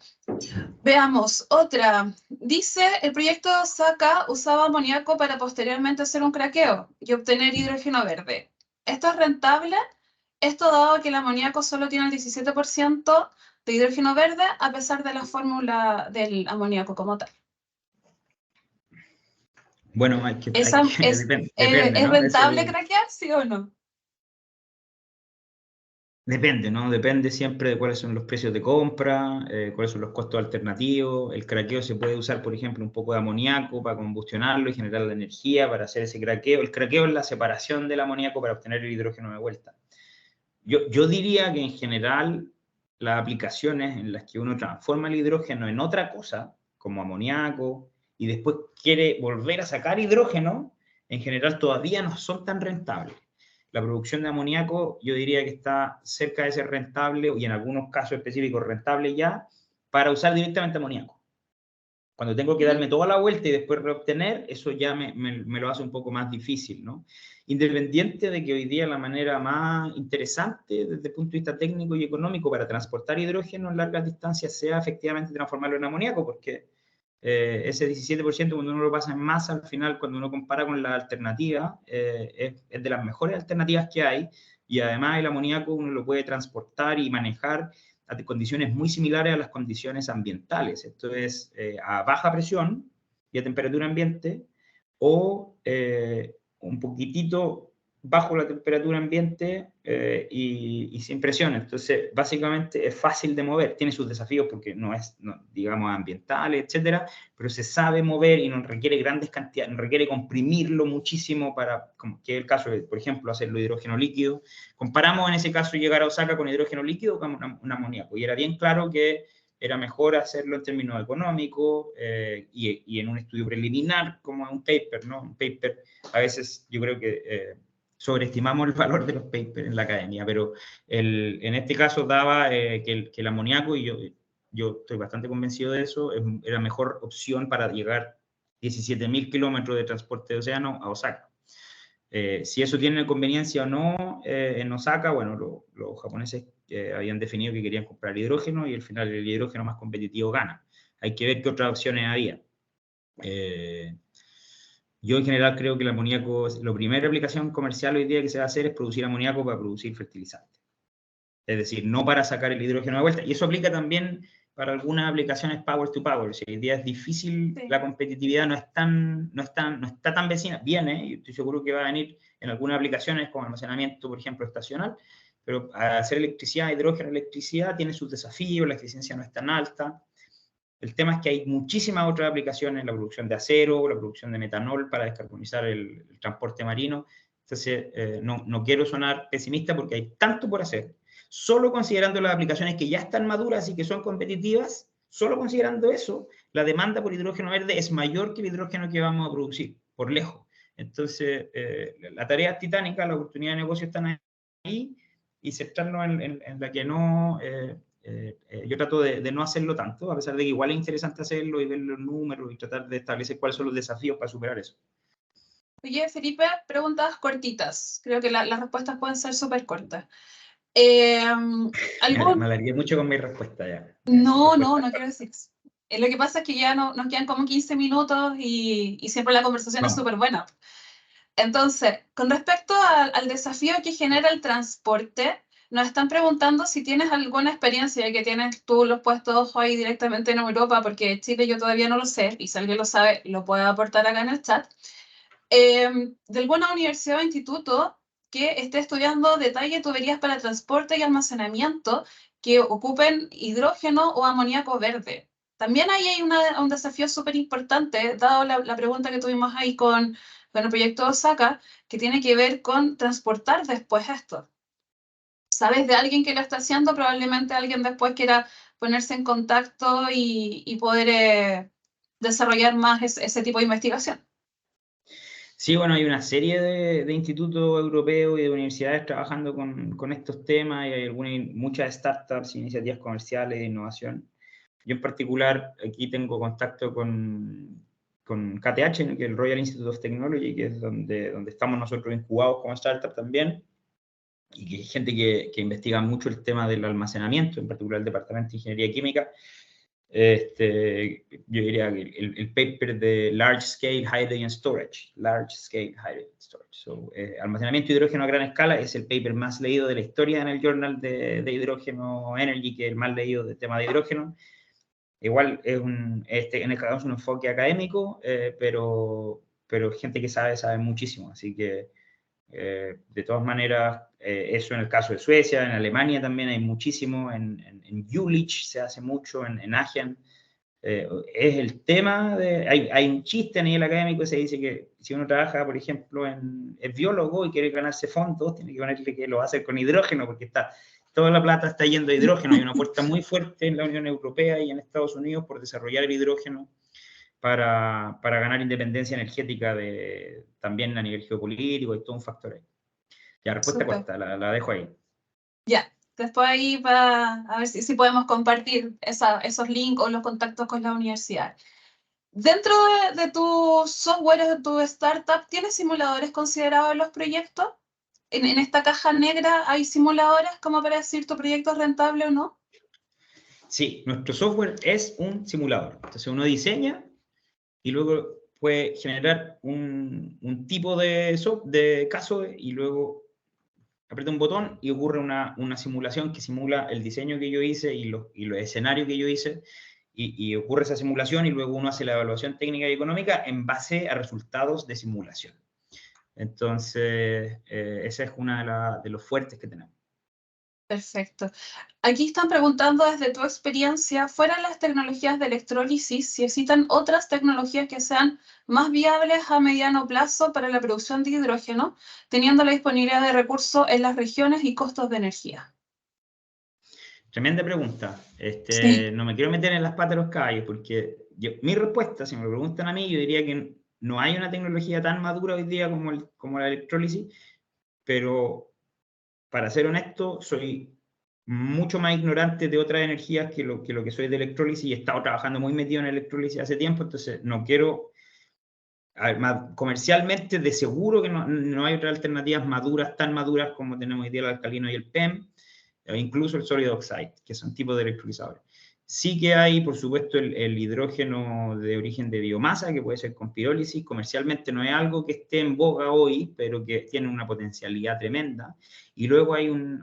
[SPEAKER 2] Veamos, otra. Dice, el proyecto SACA usaba amoníaco para posteriormente hacer un craqueo y obtener hidrógeno verde. ¿Esto es rentable? Esto dado que el amoníaco solo tiene el 17% de hidrógeno verde, a pesar de la fórmula del amoníaco como tal.
[SPEAKER 3] Bueno, depende,
[SPEAKER 2] ¿Es
[SPEAKER 3] ¿no?
[SPEAKER 2] rentable craquear, sí o no?
[SPEAKER 3] Depende, ¿no? Depende siempre de cuáles son los precios de compra, cuáles son los costos alternativos. El craqueo se puede usar, por ejemplo, un poco de amoníaco para combustionarlo y generar la energía para hacer ese craqueo. El craqueo es la separación del amoníaco para obtener el hidrógeno de vuelta. Yo diría que en general las aplicaciones en las que uno transforma el hidrógeno en otra cosa, como amoníaco, y después quiere volver a sacar hidrógeno, en general todavía no son tan rentables. La producción de amoníaco yo diría que está cerca de ser rentable y en algunos casos específicos rentable ya para usar directamente amoníaco. Cuando tengo que darme toda la vuelta y después reobtener, eso ya me lo hace un poco más difícil, ¿no? Independiente de que hoy día la manera más interesante desde el punto de vista técnico y económico para transportar hidrógeno en largas distancias sea efectivamente transformarlo en amoníaco, porque ese 17% cuando uno lo pasa en masa, al final cuando uno compara con la alternativa, es de las mejores alternativas que hay, y además el amoníaco uno lo puede transportar y manejar a condiciones muy similares a las condiciones ambientales. Esto es a baja presión y a temperatura ambiente, o un poquitito bajo la temperatura ambiente y sin presión. Entonces, básicamente es fácil de mover. Tiene sus desafíos porque no es, digamos, ambiental, etcétera, pero se sabe mover y no requiere grandes cantidades, no requiere comprimirlo muchísimo para, como que es el caso de, por ejemplo, hacerlo hidrógeno líquido. Comparamos en ese caso llegar a Osaka con hidrógeno líquido con un amoníaco, y era bien claro que era mejor hacerlo en términos económicos y en un estudio preliminar, como un paper, ¿no? Un paper, a veces yo creo que sobreestimamos el valor de los papers en la academia, pero en este caso daba que el amoníaco, y yo estoy bastante convencido de eso, era mejor opción para llegar 17.000 kilómetros de transporte de océano a Osaka. Si eso tiene conveniencia o no en Osaka, bueno, los japoneses habían definido que querían comprar hidrógeno y al final el hidrógeno más competitivo gana. Hay que ver qué otras opciones había. Yo en general creo que el amoníaco, la primera aplicación comercial hoy día que se va a hacer es producir amoníaco para producir fertilizantes. Es decir, no para sacar el hidrógeno de vuelta. Y eso aplica también para algunas aplicaciones power to power. Si hoy día es difícil, sí, la competitividad no está tan vecina. Viene, y estoy seguro que va a venir en algunas aplicaciones como almacenamiento, por ejemplo, estacional, pero hacer electricidad, hidrógeno, electricidad, tiene sus desafíos, la eficiencia no es tan alta. El tema es que hay muchísimas otras aplicaciones, la producción de acero, la producción de metanol para descarbonizar el transporte marino. Entonces, no quiero sonar pesimista porque hay tanto por hacer. Solo considerando las aplicaciones que ya están maduras y que son competitivas, solo considerando eso, la demanda por hidrógeno verde es mayor que el hidrógeno que vamos a producir, por lejos. Entonces, la tarea es titánica, la oportunidad de negocio están ahí, y centrarnos en la que no... yo trato de no hacerlo tanto, a pesar de que igual es interesante hacerlo y ver los números y tratar de establecer cuáles son los desafíos para superar eso.
[SPEAKER 2] Oye, Felipe, preguntas cortitas. Creo que las respuestas pueden ser súper cortas.
[SPEAKER 3] Me alargué mucho con mi respuesta ya.
[SPEAKER 2] No quiero decir eso. Lo que pasa es que ya nos quedan como 15 minutos y siempre la conversación es súper buena. Entonces, con respecto al desafío que genera el transporte, nos están preguntando si tienes alguna experiencia, que tienes tú los puestos ahí directamente en Europa, porque Chile yo todavía no lo sé, y si alguien lo sabe, lo puede aportar acá en el chat, de alguna universidad o instituto que esté estudiando detalle tuberías para transporte y almacenamiento que ocupen hidrógeno o amoníaco verde. También ahí hay un desafío súper importante, dado la pregunta que tuvimos ahí con el proyecto Osaka, que tiene que ver con transportar después esto. ¿Sabes de alguien que lo está haciendo? Probablemente alguien después quiera ponerse en contacto y poder desarrollar más ese tipo de investigación.
[SPEAKER 3] Sí, bueno, hay una serie de institutos europeos y de universidades trabajando con estos temas, y hay muchas startups, iniciativas comerciales de innovación. Yo en particular aquí tengo contacto con KTH, que es el Royal Institute of Technology, que es donde estamos nosotros incubados como startup también, y que hay gente que investiga mucho el tema del almacenamiento, en particular el Departamento de Ingeniería Química. Yo diría que el paper de Large Scale Hydrogen Storage, almacenamiento de hidrógeno a gran escala, es el paper más leído de la historia en el Journal de Hydrogen Energy, que es el más leído del tema de hidrógeno. Igual en el caso es un enfoque académico, pero gente que sabe muchísimo, así que de todas maneras, eso en el caso de Suecia, en Alemania también hay muchísimo, en Jülich se hace mucho, en Aachen. Es el tema hay un chiste a nivel académico que se dice que si uno trabaja, por ejemplo, es biólogo y quiere ganarse fondos, tiene que ponerle que lo hace con hidrógeno, porque toda la plata está yendo a hidrógeno. Hay una apuesta muy fuerte en la Unión Europea y en Estados Unidos por desarrollar el hidrógeno para ganar independencia energética también a nivel geopolítico, y todo un factor ahí. Ya, respuesta corta, la dejo ahí.
[SPEAKER 2] Ya, después ahí a ver si podemos compartir esos links o los contactos con la universidad. Dentro de tu software, de tu startup, ¿tienes simuladores considerados en los proyectos? ¿En esta caja negra hay simuladores como para decir tu proyecto es rentable o no?
[SPEAKER 3] Sí, nuestro software es un simulador. Entonces uno diseña y luego puede generar un tipo de caso, y luego aprieta un botón y ocurre una simulación que simula el diseño que yo hice y los escenarios que yo hice, y ocurre esa simulación, y luego uno hace la evaluación técnica y económica en base a resultados de simulación. Entonces, esa es una de los fuertes que tenemos.
[SPEAKER 2] Perfecto. Aquí están preguntando desde tu experiencia, fuera de las tecnologías de electrólisis, si existen otras tecnologías que sean más viables a mediano plazo para la producción de hidrógeno, teniendo la disponibilidad de recursos en las regiones y costos de energía.
[SPEAKER 3] Tremenda pregunta.
[SPEAKER 2] Sí.
[SPEAKER 3] No me quiero meter en las patas de los caballos, porque mi respuesta, si me lo preguntan a mí, yo diría que no hay una tecnología tan madura hoy día como la electrólisis, pero para ser honesto, soy mucho más ignorante de otras energías que lo que soy de electrólisis, y he estado trabajando muy metido en electrólisis hace tiempo, entonces no quiero... comercialmente, de seguro que no hay otras alternativas tan maduras como tenemos hoy día el alcalino y el PEM, o incluso el solid oxide, que son tipos de electrolizadores. Sí que hay, por supuesto, el hidrógeno de origen de biomasa, que puede ser con pirólisis. Comercialmente no es algo que esté en boga hoy, pero que tiene una potencialidad tremenda. Y luego hay un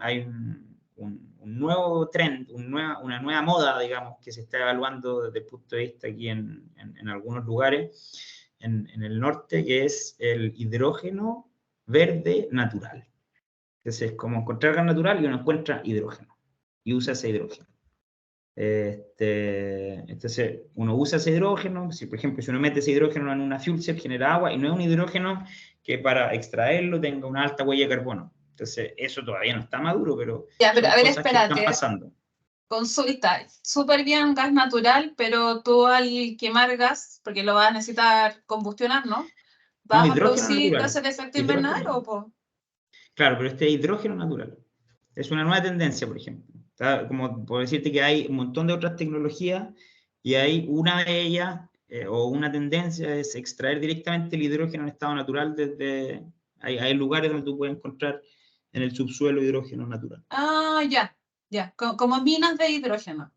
[SPEAKER 3] nuevo trend, una nueva moda, digamos, que se está evaluando desde el punto de vista aquí en algunos lugares en el norte, que es el hidrógeno verde natural. Entonces, como encontrar gas natural, y uno encuentra hidrógeno y usa ese hidrógeno. Entonces, uno usa ese hidrógeno, por ejemplo, si uno mete ese hidrógeno en una fuel cell, genera agua, y no es un hidrógeno que para extraerlo tenga una alta huella de carbono. Entonces, eso todavía no está maduro, pero
[SPEAKER 2] Ya, pero
[SPEAKER 3] son
[SPEAKER 2] a ver,
[SPEAKER 3] cosas que están
[SPEAKER 2] espérate.
[SPEAKER 3] pasando.
[SPEAKER 2] Consulta, súper bien gas natural, pero tú al quemar gas, porque lo vas a necesitar combustionar, ¿no?
[SPEAKER 3] No,
[SPEAKER 2] ¿Vas a
[SPEAKER 3] hidrógeno
[SPEAKER 2] producir
[SPEAKER 3] natural.
[SPEAKER 2] gases de efecto
[SPEAKER 3] Hidrógeno.
[SPEAKER 2] invernadero? Po?
[SPEAKER 3] Claro, pero este es hidrógeno natural. Es una nueva tendencia, por ejemplo. Está, como por decirte que hay un montón de otras tecnologías y hay una de ellas, o una tendencia, es extraer directamente el hidrógeno en estado natural desde... Hay lugares donde tú puedes encontrar en el subsuelo hidrógeno natural.
[SPEAKER 2] Ah, ya, ya, como minas de hidrógeno.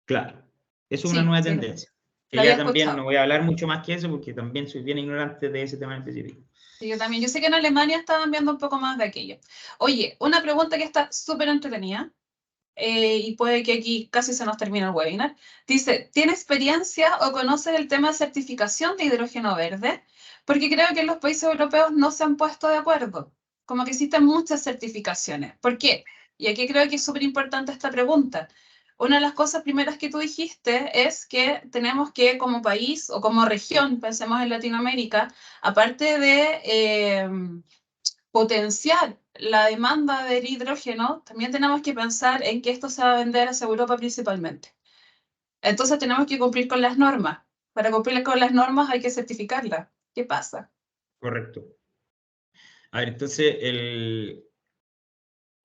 [SPEAKER 3] Claro, es una
[SPEAKER 2] Sí,
[SPEAKER 3] nueva
[SPEAKER 2] sí,
[SPEAKER 3] tendencia.
[SPEAKER 2] lo
[SPEAKER 3] Que
[SPEAKER 2] había
[SPEAKER 3] ya también no
[SPEAKER 2] escuchado.
[SPEAKER 3] voy a hablar mucho más que eso porque también soy bien ignorante de ese tema en específico.
[SPEAKER 2] Sí, yo también. Yo sé que en Alemania estaban viendo un poco más de aquello. Oye, una pregunta que está súper entretenida, y puede que aquí casi se nos termine el webinar. Dice, ¿tiene experiencia o conoce el tema de certificación de hidrógeno verde? Porque creo que los países europeos no se han puesto de acuerdo. Como que existen muchas certificaciones. ¿Por qué? Y aquí creo que es súper importante esta pregunta. Una de las cosas primeras que tú dijiste es que tenemos que, como país o como región, pensemos en Latinoamérica, aparte de potenciar la demanda del hidrógeno, también tenemos que pensar en que esto se va a vender hacia Europa principalmente. Entonces tenemos que cumplir con las normas. Para cumplir con las normas hay que certificarlas. ¿Qué pasa?
[SPEAKER 3] Correcto. A ver, entonces,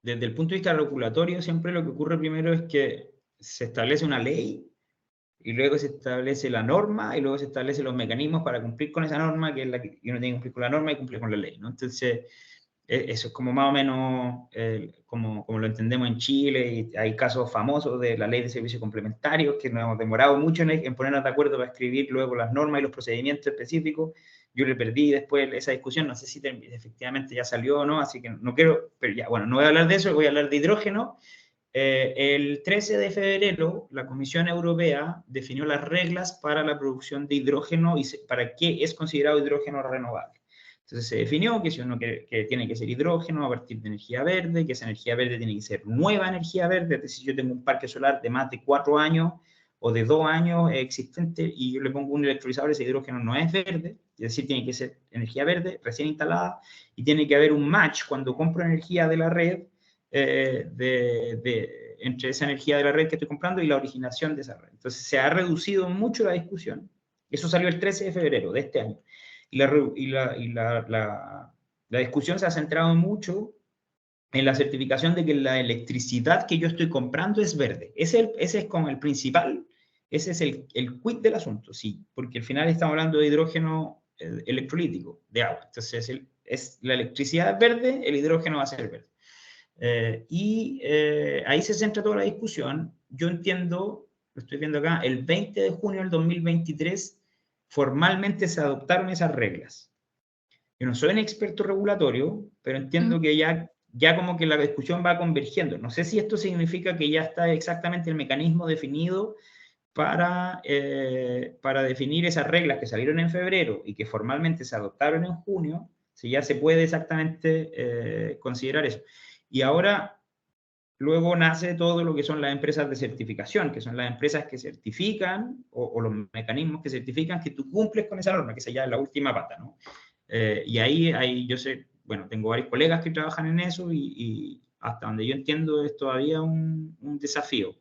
[SPEAKER 3] desde el punto de vista regulatorio, siempre lo que ocurre primero es que se establece una ley y luego se establece la norma y luego se establecen los mecanismos para cumplir con esa norma, que es la que uno tiene que cumplir con la norma y cumplir con la ley, ¿no? Entonces, eso es como más o menos como lo entendemos en Chile, y hay casos famosos de la ley de servicios complementarios que nos hemos demorado mucho en ponernos de acuerdo para escribir luego las normas y los procedimientos específicos. Yo le perdí después esa discusión, no sé si efectivamente ya salió o no, así que no quiero, pero ya, bueno, no voy a hablar de eso, voy a hablar de hidrógeno. El 13 de febrero, la Comisión Europea definió las reglas para la producción de hidrógeno y para qué es considerado hidrógeno renovable. Entonces se definió que si uno que tiene que ser hidrógeno a partir de energía verde, que esa energía verde tiene que ser nueva energía verde, es decir, si yo tengo un parque solar de más de 4 años o de 2 años existente y yo le pongo un electrolizador, ese hidrógeno no es verde, es decir, tiene que ser energía verde recién instalada y tiene que haber un match cuando compro energía de la red entre esa energía de la red que estoy comprando y la originación de esa red. Entonces se ha reducido mucho la discusión. Eso salió el 13 de febrero de este año. La discusión se ha centrado mucho en la certificación de que la electricidad que yo estoy comprando es verde. Ese es como el principal, ese es el quid del asunto, sí, porque al final estamos hablando de hidrógeno electrolítico, de agua. Entonces, es la electricidad verde, el hidrógeno va a ser verde. Ahí se centra toda la discusión. Yo entiendo, lo estoy viendo acá, el 20 de junio del 2023 formalmente se adoptaron esas reglas. Yo no soy un experto regulatorio, pero entiendo que ya como que la discusión va convergiendo. No sé si esto significa que ya está exactamente el mecanismo definido para definir esas reglas que salieron en febrero y que formalmente se adoptaron en junio, si ya se puede exactamente considerar eso. Y ahora, luego nace todo lo que son las empresas de certificación, que son las empresas que certifican, o los mecanismos que certifican que tú cumples con esa norma, que esa ya es la última pata, ¿no? Y ahí yo sé, bueno, tengo varios colegas que trabajan en eso y hasta donde yo entiendo es todavía un desafío.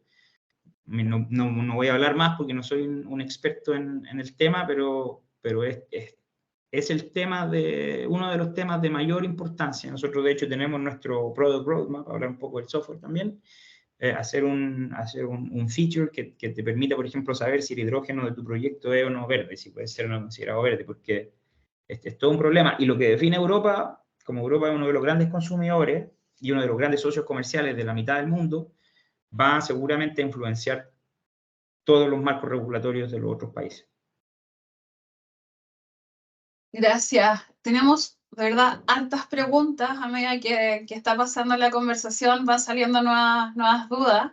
[SPEAKER 3] No voy a hablar más porque no soy un experto en el tema, pero es el tema uno de los temas de mayor importancia. Nosotros, de hecho, tenemos nuestro Product Roadmap, para hablar un poco del software también, hacer un feature que te permita, por ejemplo, saber si el hidrógeno de tu proyecto es o no verde, si puede ser o no considerado verde, porque este es todo un problema. Y lo que define Europa, como Europa es uno de los grandes consumidores y uno de los grandes socios comerciales de la mitad del mundo, va seguramente a influenciar todos los marcos regulatorios de los otros países.
[SPEAKER 2] Gracias. Tenemos, de verdad, hartas preguntas a medida que está pasando la conversación, van saliendo nuevas dudas.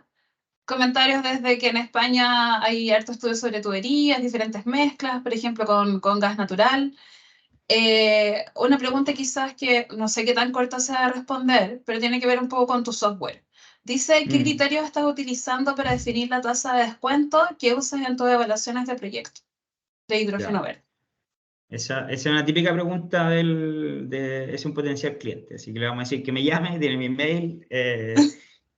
[SPEAKER 2] Comentarios desde que en España hay harto estudio sobre tuberías, diferentes mezclas, por ejemplo, con gas natural. Una pregunta quizás que no sé qué tan corta sea de responder, pero tiene que ver un poco con tu software. Dice, ¿qué criterios estás utilizando para definir la tasa de descuento que usas en tus evaluaciones de proyecto de hidrógeno verde?
[SPEAKER 3] Esa es una típica pregunta es un potencial cliente, así que le vamos a decir que me llame, tiene mi email,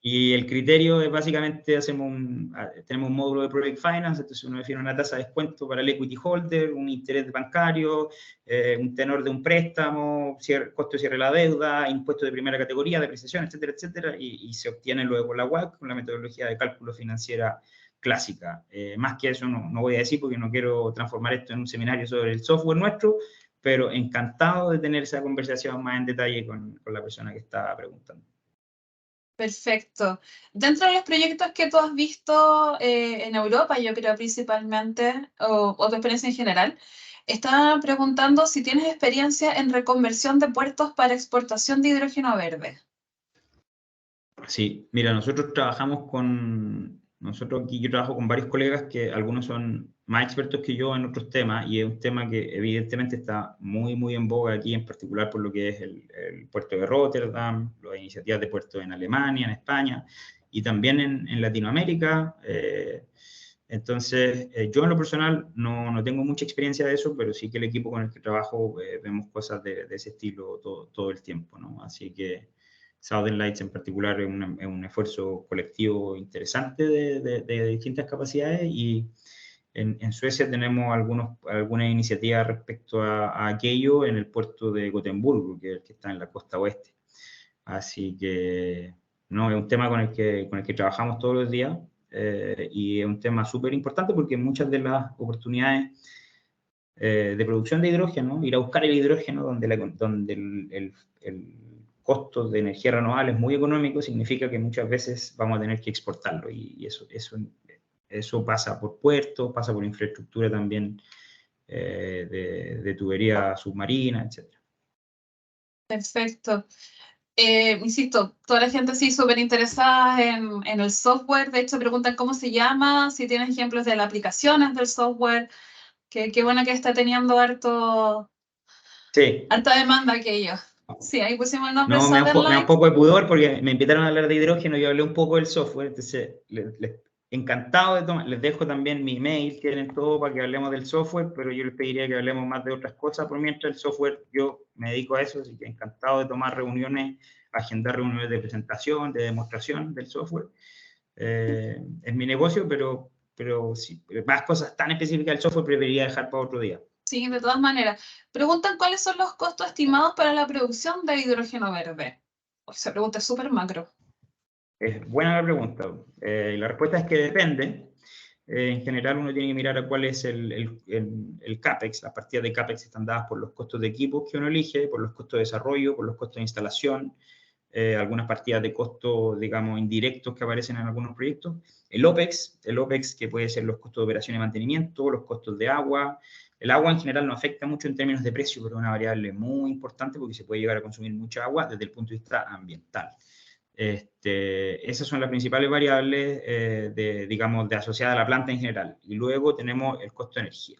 [SPEAKER 3] Y el criterio es básicamente tenemos un módulo de Project Finance, entonces uno define una tasa de descuento para el equity holder, un interés bancario, un tenor de un préstamo, costo de cierre de la deuda, impuestos de primera categoría, depreciación, etcétera, etcétera, y se obtiene luego con la WACC, con la metodología de cálculo financiera clásica. Más que eso no voy a decir porque no quiero transformar esto en un seminario sobre el software nuestro, pero encantado de tener esa conversación más en detalle con la persona que está preguntando.
[SPEAKER 2] Perfecto. Dentro de los proyectos que tú has visto en Europa, yo creo principalmente, o tu experiencia en general, estaba preguntando si tienes experiencia en reconversión de puertos para exportación de hidrógeno verde.
[SPEAKER 3] Sí, mira, nosotros aquí yo trabajo con varios colegas que algunos son más expertos que yo en otros temas y es un tema que evidentemente está muy, muy en boga aquí, en particular por lo que es el puerto de Rotterdam, las iniciativas de puertos en Alemania, en España y también en Latinoamérica. Entonces, yo en lo personal no tengo mucha experiencia de eso, pero sí que el equipo con el que trabajo vemos cosas de ese estilo todo el tiempo, ¿no? Así que Southern Lights en particular es un esfuerzo colectivo interesante de distintas capacidades y en Suecia tenemos algunas iniciativas respecto a aquello en el puerto de Gotemburgo, que es el que está en la costa oeste. Así que no, es un tema con el que trabajamos todos los días y es un tema súper importante porque muchas de las oportunidades de producción de hidrógeno, ir a buscar el hidrógeno donde el costo de energía renovable es muy económico, significa que muchas veces vamos a tener que exportarlo y eso pasa por puertos, pasa por infraestructura también de tubería submarina, etc.
[SPEAKER 2] Perfecto. Insisto, toda la gente sí súper interesada en el software. De hecho, preguntan cómo se llama, si tienes ejemplos de las aplicaciones del software. Qué bueno que está teniendo harta demanda aquello. Sí, ahí pusimos el nombre
[SPEAKER 3] No, me da un
[SPEAKER 2] Southern
[SPEAKER 3] poco de pudor porque me invitaron a hablar de hidrógeno y yo hablé un poco del software, entonces encantado de tomar, les dejo también mi email, tienen todo para que hablemos del software, pero yo les pediría que hablemos más de otras cosas, por mientras el software yo me dedico a eso, así que encantado de tomar reuniones, agendar reuniones de presentación, de demostración del software. Es mi negocio, pero sí, más cosas tan específicas del software preferiría dejar para otro día.
[SPEAKER 2] Sí, de todas maneras. Preguntan cuáles son los costos estimados para la producción de hidrógeno verde. Esa pregunta es súper macro.
[SPEAKER 3] Es buena la pregunta. La respuesta es que depende. En general uno tiene que mirar a cuál es el CAPEX. Las partidas de CAPEX están dadas por los costos de equipos que uno elige, por los costos de desarrollo, por los costos de instalación, algunas partidas de costos, digamos, indirectos que aparecen en algunos proyectos. El OPEX que puede ser los costos de operación y mantenimiento, los costos de agua. El agua en general no afecta mucho en términos de precio, pero es una variable muy importante porque se puede llegar a consumir mucha agua desde el punto de vista ambiental. Esas son las principales variables, digamos, asociadas a la planta en general. Y luego tenemos el costo de energía.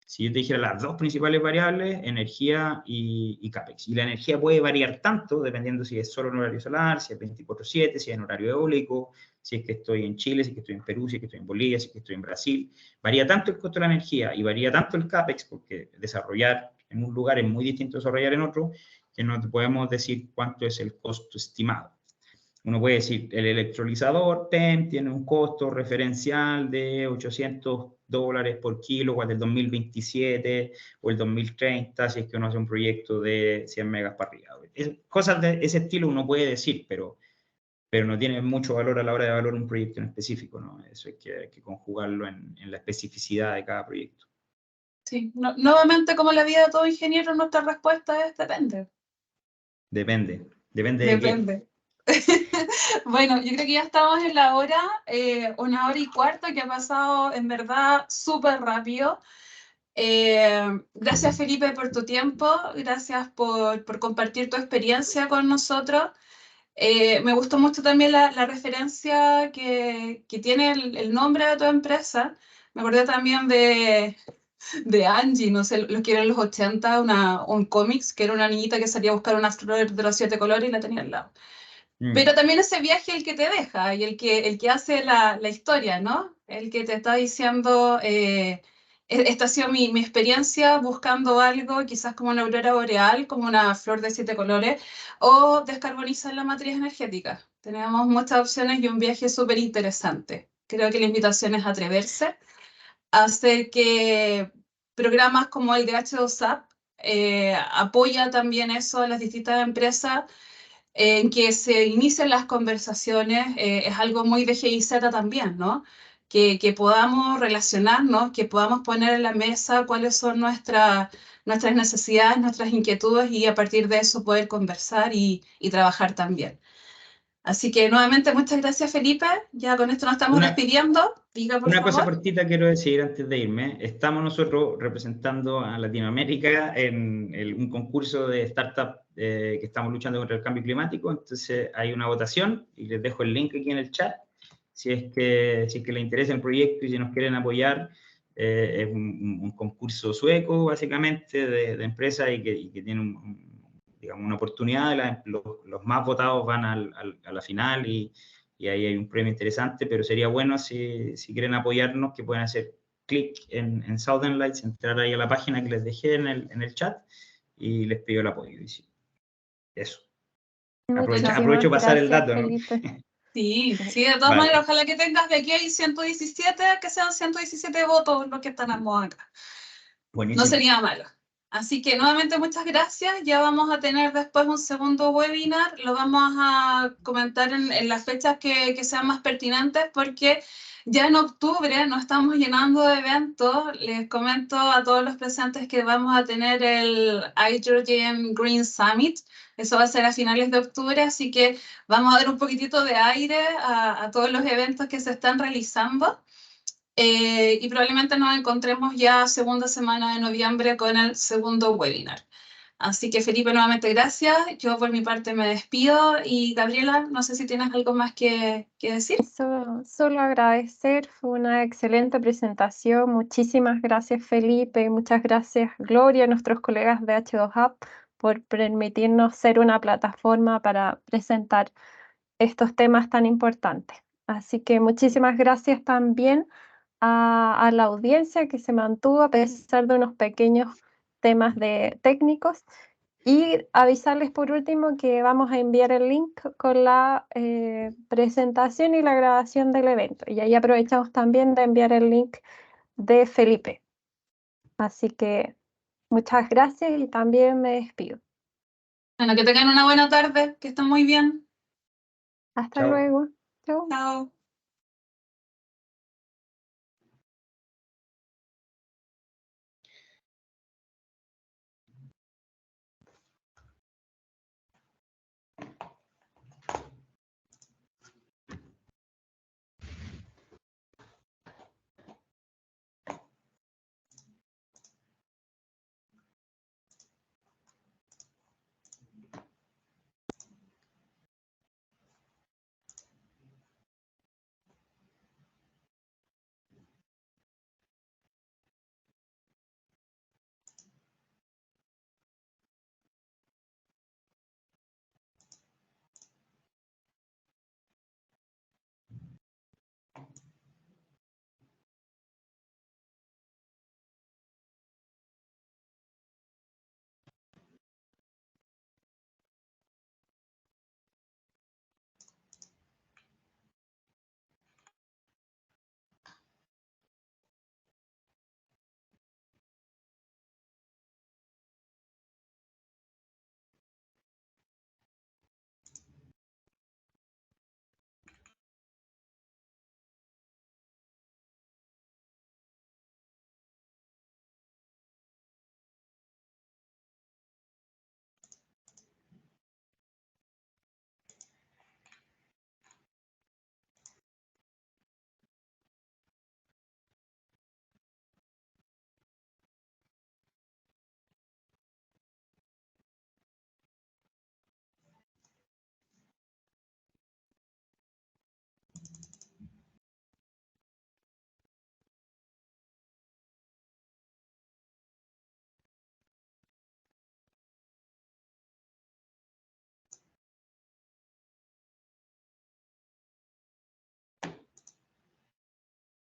[SPEAKER 3] Si yo te dijera las dos principales variables, energía y CAPEX. Y la energía puede variar tanto, dependiendo si es solo en horario solar, si es 24/7, si es en horario eólico, si es que estoy en Chile, si es que estoy en Perú, si es que estoy en Bolivia, si es que estoy en Brasil. Varía tanto el costo de la energía y varía tanto el CAPEX, porque desarrollar en un lugar es muy distinto a desarrollar en otro, que no podemos decir cuánto es el costo estimado. Uno puede decir, el electrolizador PEM tiene un costo referencial de $800 por kilowatt del 2027 o el 2030, si es que uno hace un proyecto de 100 megas para arriba. Cosas de ese estilo uno puede decir, pero no tiene mucho valor a la hora de evaluar un proyecto en específico, ¿no? Eso hay que conjugarlo en la especificidad de cada proyecto.
[SPEAKER 2] Sí, nuevamente, como la vida de todo ingeniero, nuestra respuesta es depende.
[SPEAKER 3] Depende de qué.
[SPEAKER 2] Bueno, yo creo que ya estamos en la hora, 1 hora y cuarto, que ha pasado en verdad súper rápido. Gracias, Felipe, por tu tiempo, gracias por compartir tu experiencia con nosotros. Me gustó mucho también la referencia que tiene el nombre de tu empresa. Me acordé también de Angie, no sé, lo que era en los 80, un cómics, que era una niñita que salía a buscar una flor de los 7 colores y la tenía al lado. Pero también ese viaje el que te deja y el que hace la historia, ¿no? El que te está diciendo, esta ha sido mi experiencia buscando algo, quizás como una aurora boreal, como una flor de 7 colores, o descarbonizar la matriz energética. Tenemos muchas opciones y un viaje súper interesante. Creo que la invitación es atreverse a hacer que programas como el de H2AP apoya también eso a las distintas empresas en que se inicien las conversaciones. Es algo muy de GIZ también, ¿no? Que podamos relacionarnos, que podamos poner en la mesa cuáles son nuestras necesidades, nuestras inquietudes y a partir de eso poder conversar y trabajar también. Así que nuevamente muchas gracias, Felipe. Ya con esto nos estamos despidiendo. Diga, por favor.
[SPEAKER 3] Cosa cortita quiero decir antes de irme. Estamos nosotros representando a Latinoamérica en un concurso de startup que estamos luchando contra el cambio climático. Entonces hay una votación y les dejo el link aquí en el chat. Si es que les interesa el proyecto y si nos quieren apoyar, es un concurso sueco, básicamente, de empresas y que tiene digamos, una oportunidad. Los más votados van a la final y ahí hay un premio interesante, pero sería bueno si quieren apoyarnos, que pueden hacer clic en Southern Lights, entrar ahí a la página que les dejé en el chat y les pido el apoyo. Eso. Aprovecho pasar el dato, ¿no?
[SPEAKER 2] Sí, de todas maneras, ojalá que tengas de aquí hay 117, que sean 117 votos los que estamos acá. Buenísimo. No sería malo. Así que nuevamente muchas gracias. Ya vamos a tener después un segundo webinar. Lo vamos a comentar en las fechas que sean más pertinentes porque ya en octubre nos estamos llenando de eventos. Les comento a todos los presentes que vamos a tener el Hydrogen Green Summit. Eso va a ser a finales de octubre, así que vamos a dar un poquitito de aire a todos los eventos que se están realizando. Y probablemente nos encontremos ya segunda semana de noviembre con el segundo webinar. Así que Felipe, nuevamente gracias. Yo por mi parte me despido y Gabriela, no sé si tienes algo más que decir.
[SPEAKER 1] Solo agradecer, fue una excelente presentación. Muchísimas gracias Felipe, muchas gracias Gloria, nuestros colegas de H2AP, por permitirnos ser una plataforma para presentar estos temas tan importantes. Así que muchísimas gracias también a la audiencia que se mantuvo a pesar de unos pequeños temas técnicos, y avisarles por último que vamos a enviar el link con la presentación y la grabación del evento, y ahí aprovechamos también de enviar el link de Felipe. Así que muchas gracias y también me despido.
[SPEAKER 2] Bueno, que tengan una buena tarde, que estén muy bien.
[SPEAKER 1] Hasta luego.
[SPEAKER 2] Chao.